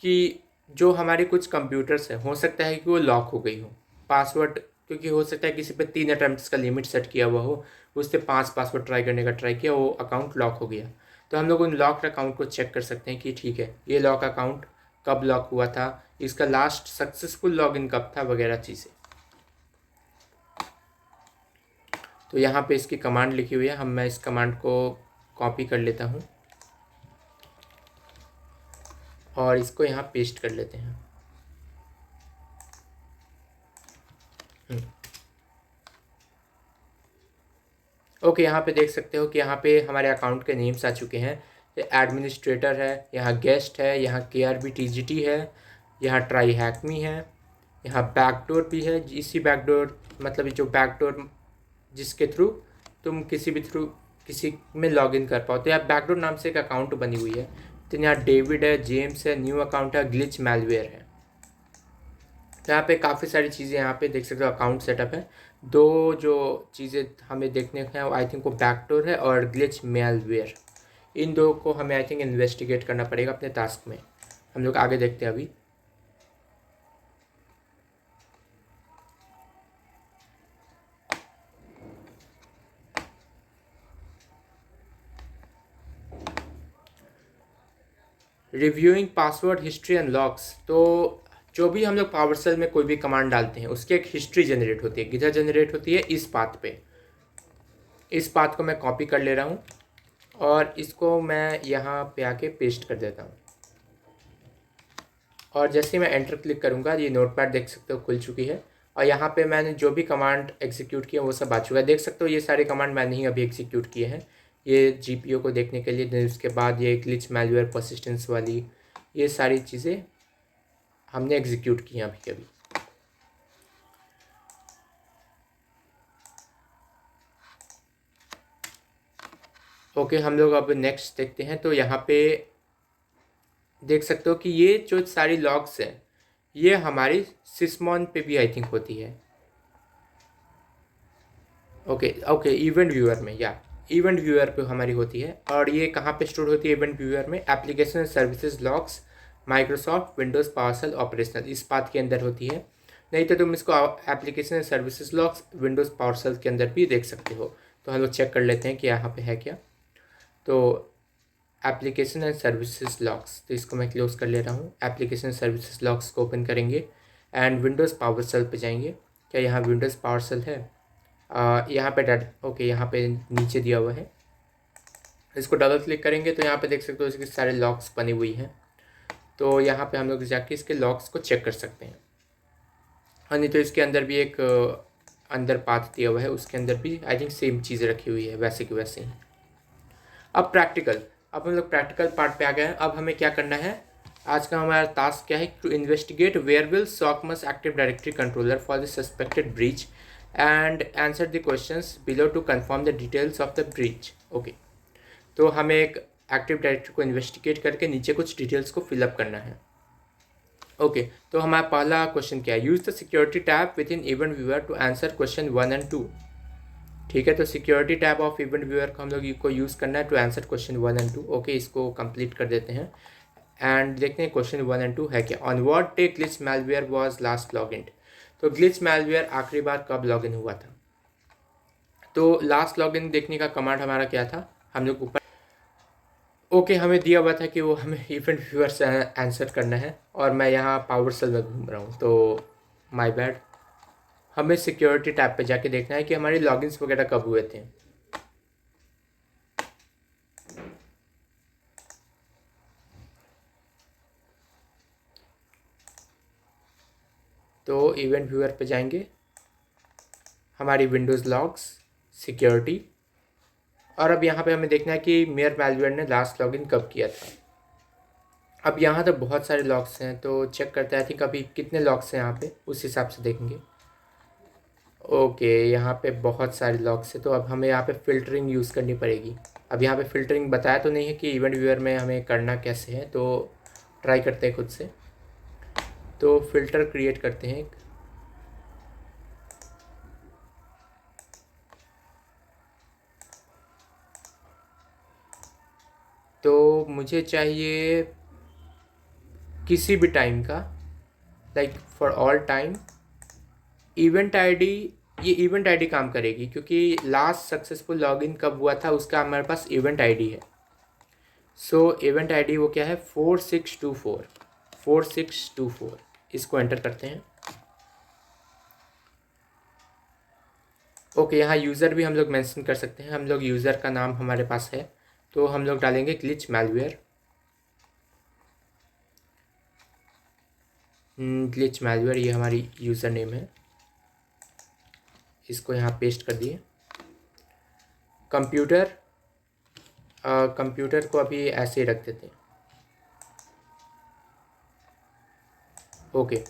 A: कि जो हमारे कुछ कंप्यूटर्स हैं, हो सकता है कि वो लॉक हो गई हो पासवर्ड, क्योंकि हो सकता है किसी पे 3 अटैम्प्ट्स का लिमिट सेट किया हुआ हो, उससे 5 पासवर्ड ट्राई करने का ट्राई किया, वो अकाउंट लॉक हो गया। तो हम लोग उन लॉक अकाउंट को चेक कर सकते हैं कि ठीक है ये लॉक अकाउंट कब लॉक हुआ था, इसका लास्ट सक्सेसफुल लॉगिन कब था, वगैरह चीज़ें। तो यहाँ पे इसकी कमांड लिखी हुई है, मैं इस कमांड को कॉपी कर लेता हूँ और इसको यहाँ पेस्ट कर लेते हैं। ओके, यहाँ पे देख सकते हो कि यहाँ पे हमारे अकाउंट के नेम्स आ चुके हैं। एडमिनिस्ट्रेटर है, यहाँ गेस्ट है, यहाँ KRBTGT है, यहाँ ट्राई हैकमी है, यहाँ बैकडोर भी है। इसी बैकडोर मतलब जो बैकडोर जिसके थ्रू तुम किसी में लॉगिन कर पाओ, तो यहाँ बैकडोर नाम से एक अकाउंट बनी हुई है। तो यहाँ डेविड है, जेम्स है, न्यू अकाउंट है, ग्लिच मैलवेयर है। तो यहाँ पे काफ़ी सारी चीज़ें यहाँ पे देख सकते हो, अकाउंट सेटअप है। दो जो चीज़ें हमें देखने को हैं वो आई थिंक वो बैकडोर है और ग्लिच मैलवेयर। इन दो को हमें आई थिंक इन्वेस्टिगेट करना पड़ेगा अपने टास्क में। हम लोग आगे देखते हैं अभी। Reviewing password history and logs, तो जो भी हम लोग पावरशेल में कोई भी कमांड डालते हैं उसकी एक हिस्ट्री जनरेट होती है। किधर जनरेट होती है, इस पाथ पे। इस पाथ को मैं कॉपी कर ले रहा हूँ और इसको मैं यहाँ पे आके पेस्ट कर देता हूँ। और जैसे ही मैं एंटर क्लिक करूँगा ये नोटपैड देख सकते हो खुल चुकी है और यहाँ पे मैंने जो भी कमांड एग्जीक्यूट किया वो सब आ चुका है। देख सकते हो ये सारे कमांड मैंने ही अभी एग्जीक्यूट किए हैं, ये GPU को देखने के लिए। देन उसके बाद ये ग्लिच मैलवेयर परसिस्टेंस वाली, ये सारी चीज़ें हमने एग्जीक्यूट की हैं अभी अभी। ओके, हम लोग अब नेक्स्ट देखते हैं। तो यहाँ पे देख सकते हो कि ये जो सारी लॉग्स हैं ये हमारी सिस्मॉन पे भी आई थिंक होती है। ओके इवेंट व्यूअर में, या इवेंट व्यूअर पे हमारी होती है। और ये कहाँ पे स्टोर होती है इवेंट व्यूअर में, application services logs, Microsoft Windows PowerShell operational, इस पाथ के अंदर होती है। नहीं तो तुम इसको application services logs Windows PowerShell के अंदर भी देख सकते हो। तो हम लोग चेक कर लेते हैं कि यहाँ पे है क्या। तो एप्लीकेशन एंड सर्विसेज लॉग्स, तो इसको मैं क्लोज कर ले रहा हूँ। एप्लीकेशन सर्विसेज लॉग्स को ओपन करेंगे एंड विंडोज़ पावरशेल पे जाएंगे। क्या यहाँ विंडोज़ पावरशेल है? यहाँ पे ओके यहाँ पे नीचे दिया हुआ है, इसको डबल क्लिक करेंगे तो यहाँ पे देख सकते हो इसके सारे लॉग्स बनी हुई हैं। तो यहाँ पे हम लोग जाके इसके लॉग्स को चेक कर सकते हैं। हाँ, नहीं तो इसके अंदर भी एक अंदर पाथ दिया हुआ है, उसके अंदर भी आई थिंक सेम चीज़ रखी हुई है वैसे की वैसे ही। अब प्रैक्टिकल, अब हम लोग प्रैक्टिकल पार्ट पे आ गए हैं। अब हमें क्या करना है, आज का हमारा टास्क क्या है, टू इन्वेस्टिगेट वेयर विल सॉकमस active directory controller for the suspected breach and answer the questions below to confirm the details of the breach. Okay, तो हमें एक एक्टिव डायरेक्टरी को इन्वेस्टिगेट करके नीचे कुछ डिटेल्स को फिलअप करना है। ओके, तो हमारा पहला क्वेश्चन क्या है, use the security tab within event viewer to answer question 1 and 2। ठीक है, तो security tab of event viewer को हम लोग को यूज़ करना है to answer question 1 and 2। Okay, इसको कंप्लीट कर देते हैं एंड देखते हैं क्वेश्चन 1 and 2 है क्या। On what day glitch malware was last log in, तो ग्लिच मैलवेयर आखिरी बार कब लॉग इन हुआ था। तो लास्ट लॉग इन देखने का कमांड हमारा क्या था, हम लोग ऊपर ओके हमें दिया हुआ था कि वो हमें इवेंट व्यूअर से आंसर करना है और मैं यहाँ पावरशेल में घूम रहा हूँ, तो माय बैड। हमें सिक्योरिटी टैब पे जाके देखना है कि हमारे लॉगिन्स वगैरह कब हुए थे। तो इवेंट व्यूअर पे जाएंगे, हमारी विंडोज़ लॉग्स, सिक्योरिटी, और अब यहाँ पे हमें देखना है कि मेयर मैलवेयर ने लास्ट लॉगिन कब किया था। अब यहाँ तो बहुत सारे लॉग्स हैं, तो चेक करते हैं। आई थिंक अभी कितने लॉग्स हैं यहाँ पे, उस हिसाब से देखेंगे। ओके, यहाँ पे बहुत सारे लॉग्स हैं, तो अब हमें यहाँ पे फ़िल्टरिंग यूज़ करनी पड़ेगी। अब यहाँ पे फ़िल्टरिंग बताया तो नहीं है कि इवेंट व्यूअर में हमें करना कैसे है, तो ट्राई करते हैं खुद से। तो फ़िल्टर क्रिएट करते हैं एक। तो मुझे चाहिए किसी भी टाइम का, like for all time event ID. ये इवेंट आईडी काम करेगी क्योंकि लास्ट सक्सेसफुल लॉगिन कब हुआ था उसका हमारे पास इवेंट आईडी है। सो इवेंट आईडी वो क्या है, 4624 4624। इसको एंटर करते हैं। ओके, यहाँ यूज़र भी हम लोग मेंशन कर सकते हैं। हम लोग यूज़र का नाम हमारे पास है, तो हम लोग डालेंगे ग्लिच मैलवेयर। ग्लिच मैलवेयर ये हमारी यूज़र नेम है, इसको यहाँ पेस्ट कर दिए। कंप्यूटर, कंप्यूटर को अभी ऐसे ही रख देते हैं। Okay,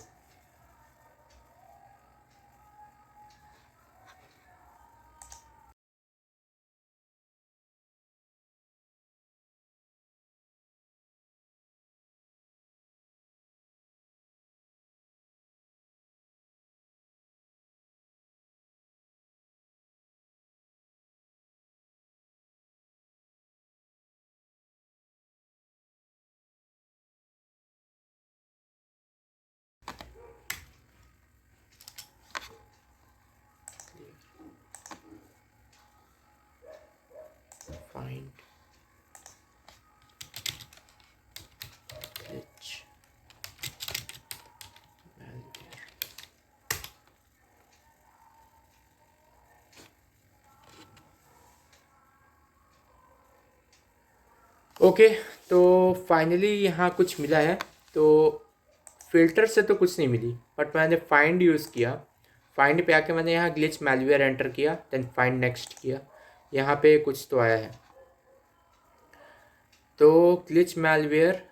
A: find glitch malware. Okay, तो फाइनली यहाँ कुछ मिला है। तो फ़िल्टर से तो कुछ नहीं मिली, बट मैंने फाइंड यूज़ किया। फाइंड पे आके मैंने यहाँ ग्लिच मैलवेयर एंटर किया, देन फाइंड नेक्स्ट किया, यहाँ पे कुछ तो आया है। तो glitch malware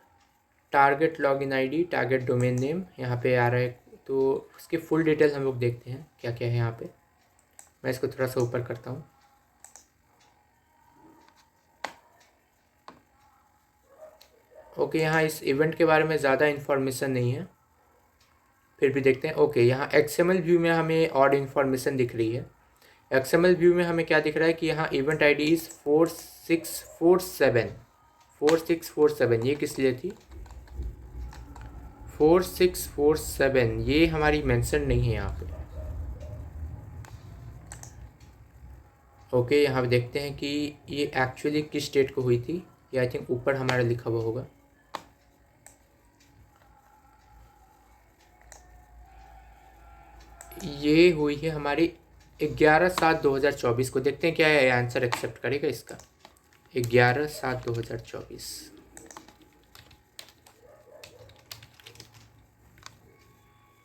A: target login ID, target domain name यहाँ पे आ रहा है। तो उसके फुल डिटेल हम लोग देखते हैं क्या क्या है यहाँ पे। मैं इसको थोड़ा सा ऊपर करता हूँ। ओके, यहाँ इस इवेंट के बारे में ज़्यादा इन्फॉर्मेशन नहीं है, फिर भी देखते हैं। ओके, यहाँ एक्सएमएल व्यू में हमें और इन्फॉर्मेशन दिख रही है। एक्सएमएल व्यू में हमें क्या दिख रहा है कि यहाँ इवेंट आईडी इज़ 4647 4647। ये किस लिए थी 4647, ये हमारी मेंशन नहीं है यहाँ पे। ओके, यहाँ पे देखते हैं कि ये एक्चुअली किस डेट को हुई थी। ये आई थिंक ऊपर हमारा लिखा हुआ होगा। ये हुई है हमारी 11/7/2024 को। देखते हैं क्या है आंसर एक्सेप्ट करेगा इसका। 11/7/2024।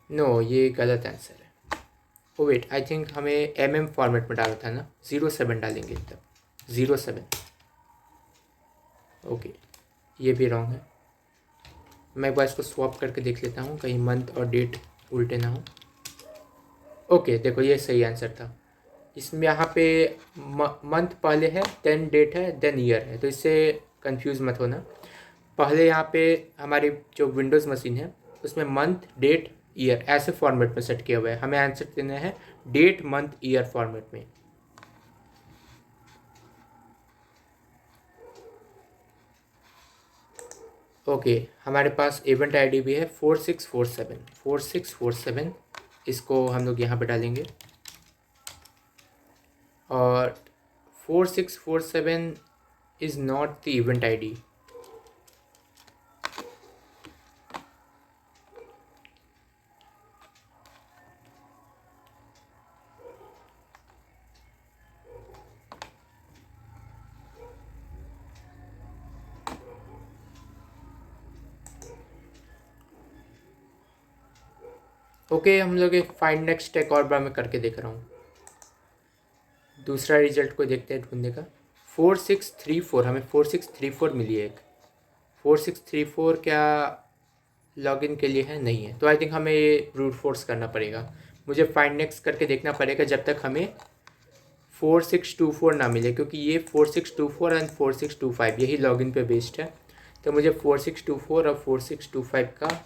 A: नो, ये गलत आंसर है। ओ वेट, आई थिंक हमें फॉर्मेट में डाला था ना। 07 डालेंगे तब, 07। ओके, ये भी रॉन्ग है। मैं एक बार इसको स्वैप करके देख लेता हूँ, कहीं मंथ और डेट उल्टे ना हो। ओके, देखो ये सही आंसर था। इसमें यहाँ पे मंथ पहले है, देन डेट है, देन ईयर है, तो इससे कंफ्यूज मत होना। पहले यहाँ पे हमारी जो विंडोज़ मशीन है उसमें मंथ डेट ईयर ऐसे फॉर्मेट में सेट किया हुआ है। हमें आंसर देना है डेट मंथ ईयर फॉर्मेट में। ओके, हमारे पास इवेंट आईडी भी है 4647। इसको हम लोग यहाँ पे डालेंगे, और 4647 is not the event ID. Okay, हम लोग एक फाइंड नेक्स्ट एक और बार मैं करके देख रहा हूँ। दूसरा रिजल्ट को देखते हैं ढूंढने का। 4634, हमें 4634 मिली है एक। 4634 क्या लॉगिन के लिए है? नहीं है। तो आई थिंक हमें ये ब्रूट फोर्स करना पड़ेगा। मुझे फाइंड नेक्स्ट करके देखना पड़ेगा जब तक हमें 4624 ना मिले, क्योंकि ये 4624 एंड 4625 यही लॉगिन पे बेस्ड है। तो मुझे 4624 और 4625 का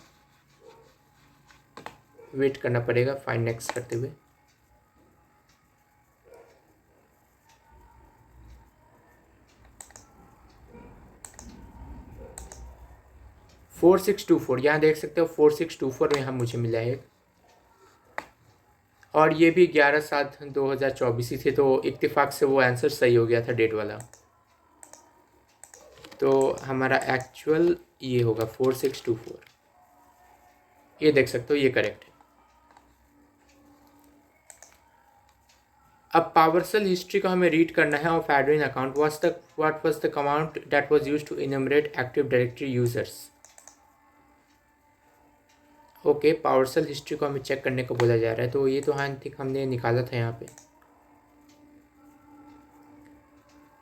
A: वेट करना पड़ेगा फाइंड नेक्स्ट करते हुए। फोर सिक्स टू फोर, यहाँ देख सकते हो 4624 में यहाँ मुझे मिला है। और ये भी 11/7/2024 ही थे, तो इत्तेफाक से वो आंसर सही हो गया था डेट वाला। तो हमारा एक्चुअल ये होगा 4624, ये देख सकते हो ये करेक्ट है। अब पावरशेल हिस्ट्री को हमें रीड करना है of admin account. What was the command that was used to enumerate active directory users. Okay, PowerShell history को हमें चेक करने को बोला जा रहा है, तो ये तो आई थिंक हमने निकाला था यहाँ पे।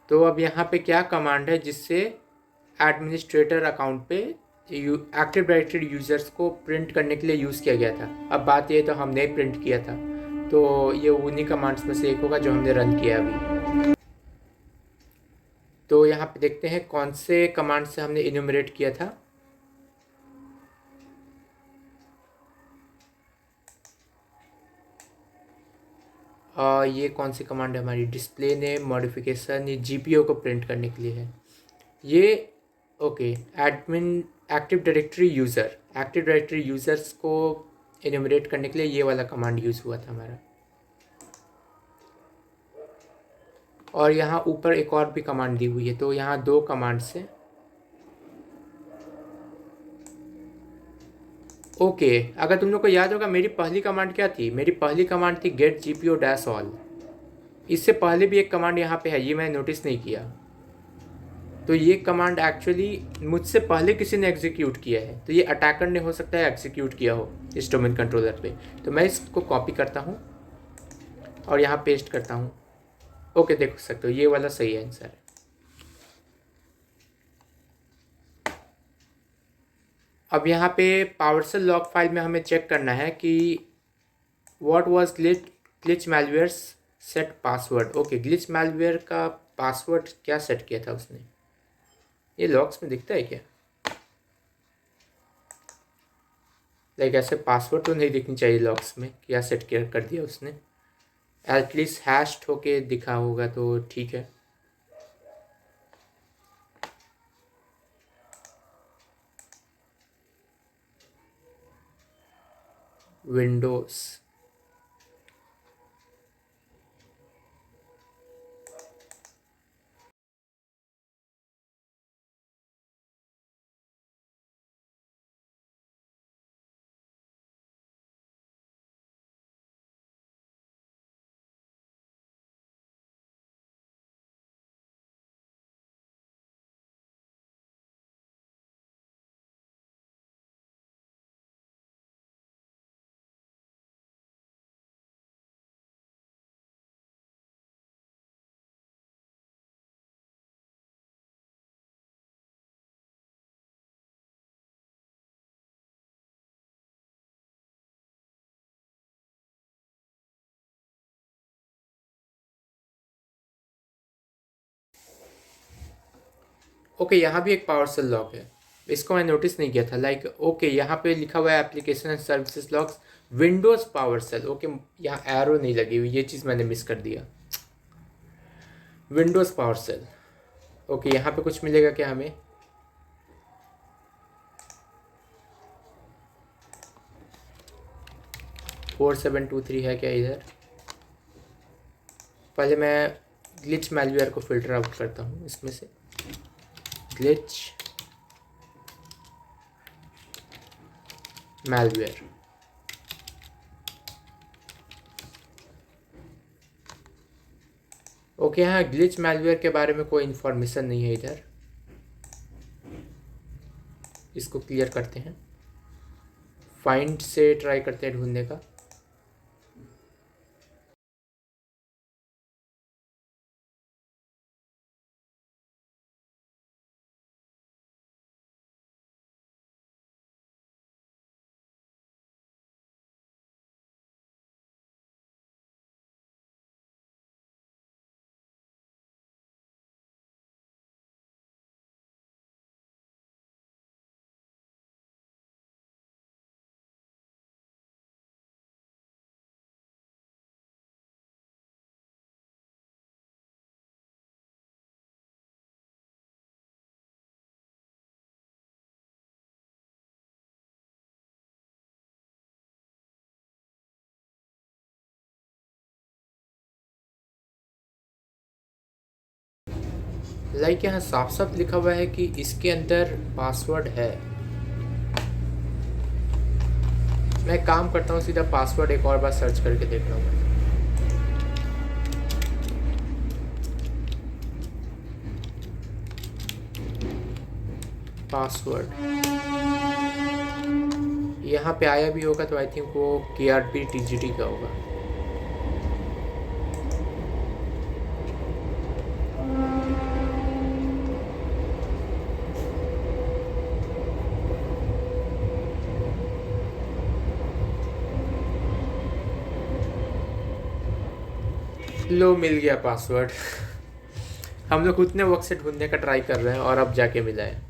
A: तो अब यहाँ पे क्या कमांड है जिससे एडमिनिस्ट्रेटर अकाउंट पे एक्टिव डायरेक्टरी यूजर्स को प्रिंट करने के लिए यूज़ किया गया था। अब बात ये तो हमने प्रिंट किया था, तो ये उन्हीं कमांड्स में से एक होगा जो हमने रन किया अभी। तो यहाँ पे देखते हैं कौन से कमांड से हमने इन्यूमरेट किया था। ये कौन सी कमांड है हमारी? डिस्प्ले नेम मॉडिफिकेशन, ये जीपीओ को प्रिंट करने के लिए है ये। Okay, admin active directory users को इन्यूमरेट करने के लिए ये वाला कमांड यूज़ हुआ था हमारा। और यहाँ ऊपर एक और भी कमांड दी हुई है, तो यहाँ दो कमांड से। ओके, अगर तुम लोग को याद होगा मेरी पहली कमांड क्या थी? मेरी पहली कमांड थी गेट जीपीओ डैश ऑल। इससे पहले भी एक कमांड यहाँ पे है, ये मैंने नोटिस नहीं किया। तो ये कमांड एक्चुअली मुझसे पहले किसी ने एग्जीक्यूट किया है, तो ये अटैकर ने हो सकता है एग्जीक्यूट किया हो इस डोमेन कंट्रोलर पे। तो मैं इसको कॉपी करता हूँ और यहाँ पेस्ट करता हूँ। ओके, देख सकते हो ये वाला सही आंसर है। अब यहाँ पे पावरशेल लॉग फाइल में हमें चेक करना है कि what was glitch malware set password. Okay, glitch malware का पासवर्ड क्या सेट किया था उसने? ये लॉग्स में दिखता है क्या? लाइक ऐसे पासवर्ड तो नहीं दिखनी चाहिए लॉग्स में, क्या सेट कर दिया उसने। एटलीस्ट हैश्ड होके दिखा होगा तो ठीक है। विंडोज, ओके, यहाँ भी एक पावरशेल लॉग है, इसको मैं नोटिस नहीं किया था। लाइक ओके, यहाँ पे लिखा हुआ है application and services logs Windows PowerShell. Okay, यहाँ एरो नहीं लगी हुई, ये चीज़ मैंने मिस कर दिया। Windows PowerShell. ओके, यहाँ पे कुछ मिलेगा क्या हमें? फोर 723 है क्या इधर? पहले मैं ग्लिच मैलवेयर को फिल्टर आउट करता हूँ इसमें से। Glitch malware. ओके, हाँ, ग्लिच मैलवेयर के बारे में कोई इन्फॉर्मेशन नहीं है इधर, इसको क्लियर करते हैं। फाइंड से ट्राई करते हैं ढूंढने का। लाइक यहाँ साफ साफ लिखा हुआ है कि इसके अंदर पासवर्ड है। मैं काम करता हूँ, सीधा पासवर्ड एक और बार सर्च करके देख रहा हूँ। पासवर्ड यहाँ पे आया भी होगा तो आई थिंक वो KRP-TGT का होगा। लो, मिल गया पासवर्ड। हम लोग उतने वक्त से ढूंढने का ट्राई कर रहे हैं और अब जाके मिला है।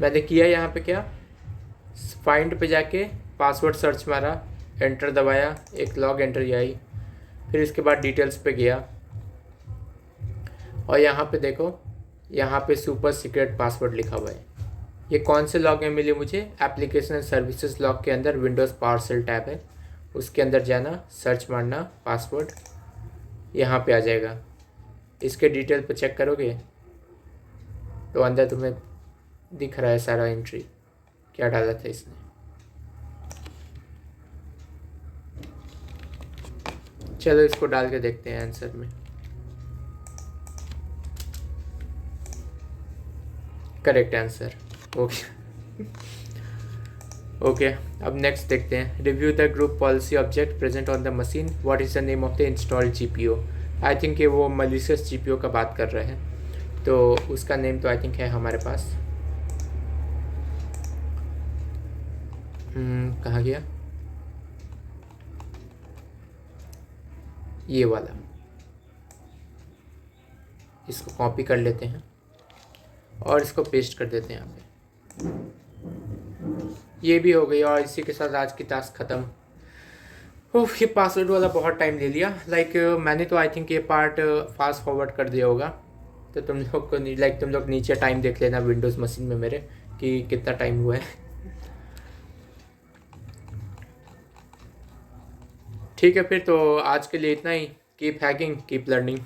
A: मैंने किया यहाँ पे क्या, फाइंड पे जाके पासवर्ड सर्च मारा, एंटर दबाया, एक लॉग एंट्री आई, फिर इसके बाद डिटेल्स पे गया और यहाँ पे देखो, यहाँ पे सुपर सीक्रेट पासवर्ड लिखा हुआ है। ये कौन से लॉग में मिली मुझे, एप्लीकेशन एंड सर्विसेज लॉग के अंदर विंडोज़ पार्सल टैब है, उसके अंदर जाना, सर्च मारना पासवर्ड, यहाँ पे आ जाएगा। इसके डिटेल पे चेक करोगे तो अंदर तुम्हें दिख रहा है सारा एंट्री, क्या डाला था इसने। चलो इसको डाल के देखते हैं आंसर में। Correct answer. ओके ओके, अब नेक्स्ट देखते हैं। Review the group policy object present on the machine, what is the name of the installed GPU। I think ये वो मलिशियस GPU का बात कर रहे हैं, तो उसका नेम तो आई थिंक है हमारे पास। कहाँ गया ये वाला, इसको कॉपी कर लेते हैं और इसको पेस्ट कर देते हैं यहाँ पे। ये भी हो गई और इसी के साथ आज की टास्क ख़त्म। ओह, ये पासवर्ड वाला बहुत टाइम ले लिया। लाइक मैंने तो आई थिंक ये पार्ट फास्ट फॉरवर्ड कर दिया होगा, तो तुम लोग को लाइक तुम लोग नीचे टाइम देख लेना विंडोज़ मशीन में मेरे कि कितना टाइम हुआ है। ठीक है फिर, तो आज के लिए इतना ही। Keep hacking, keep learning.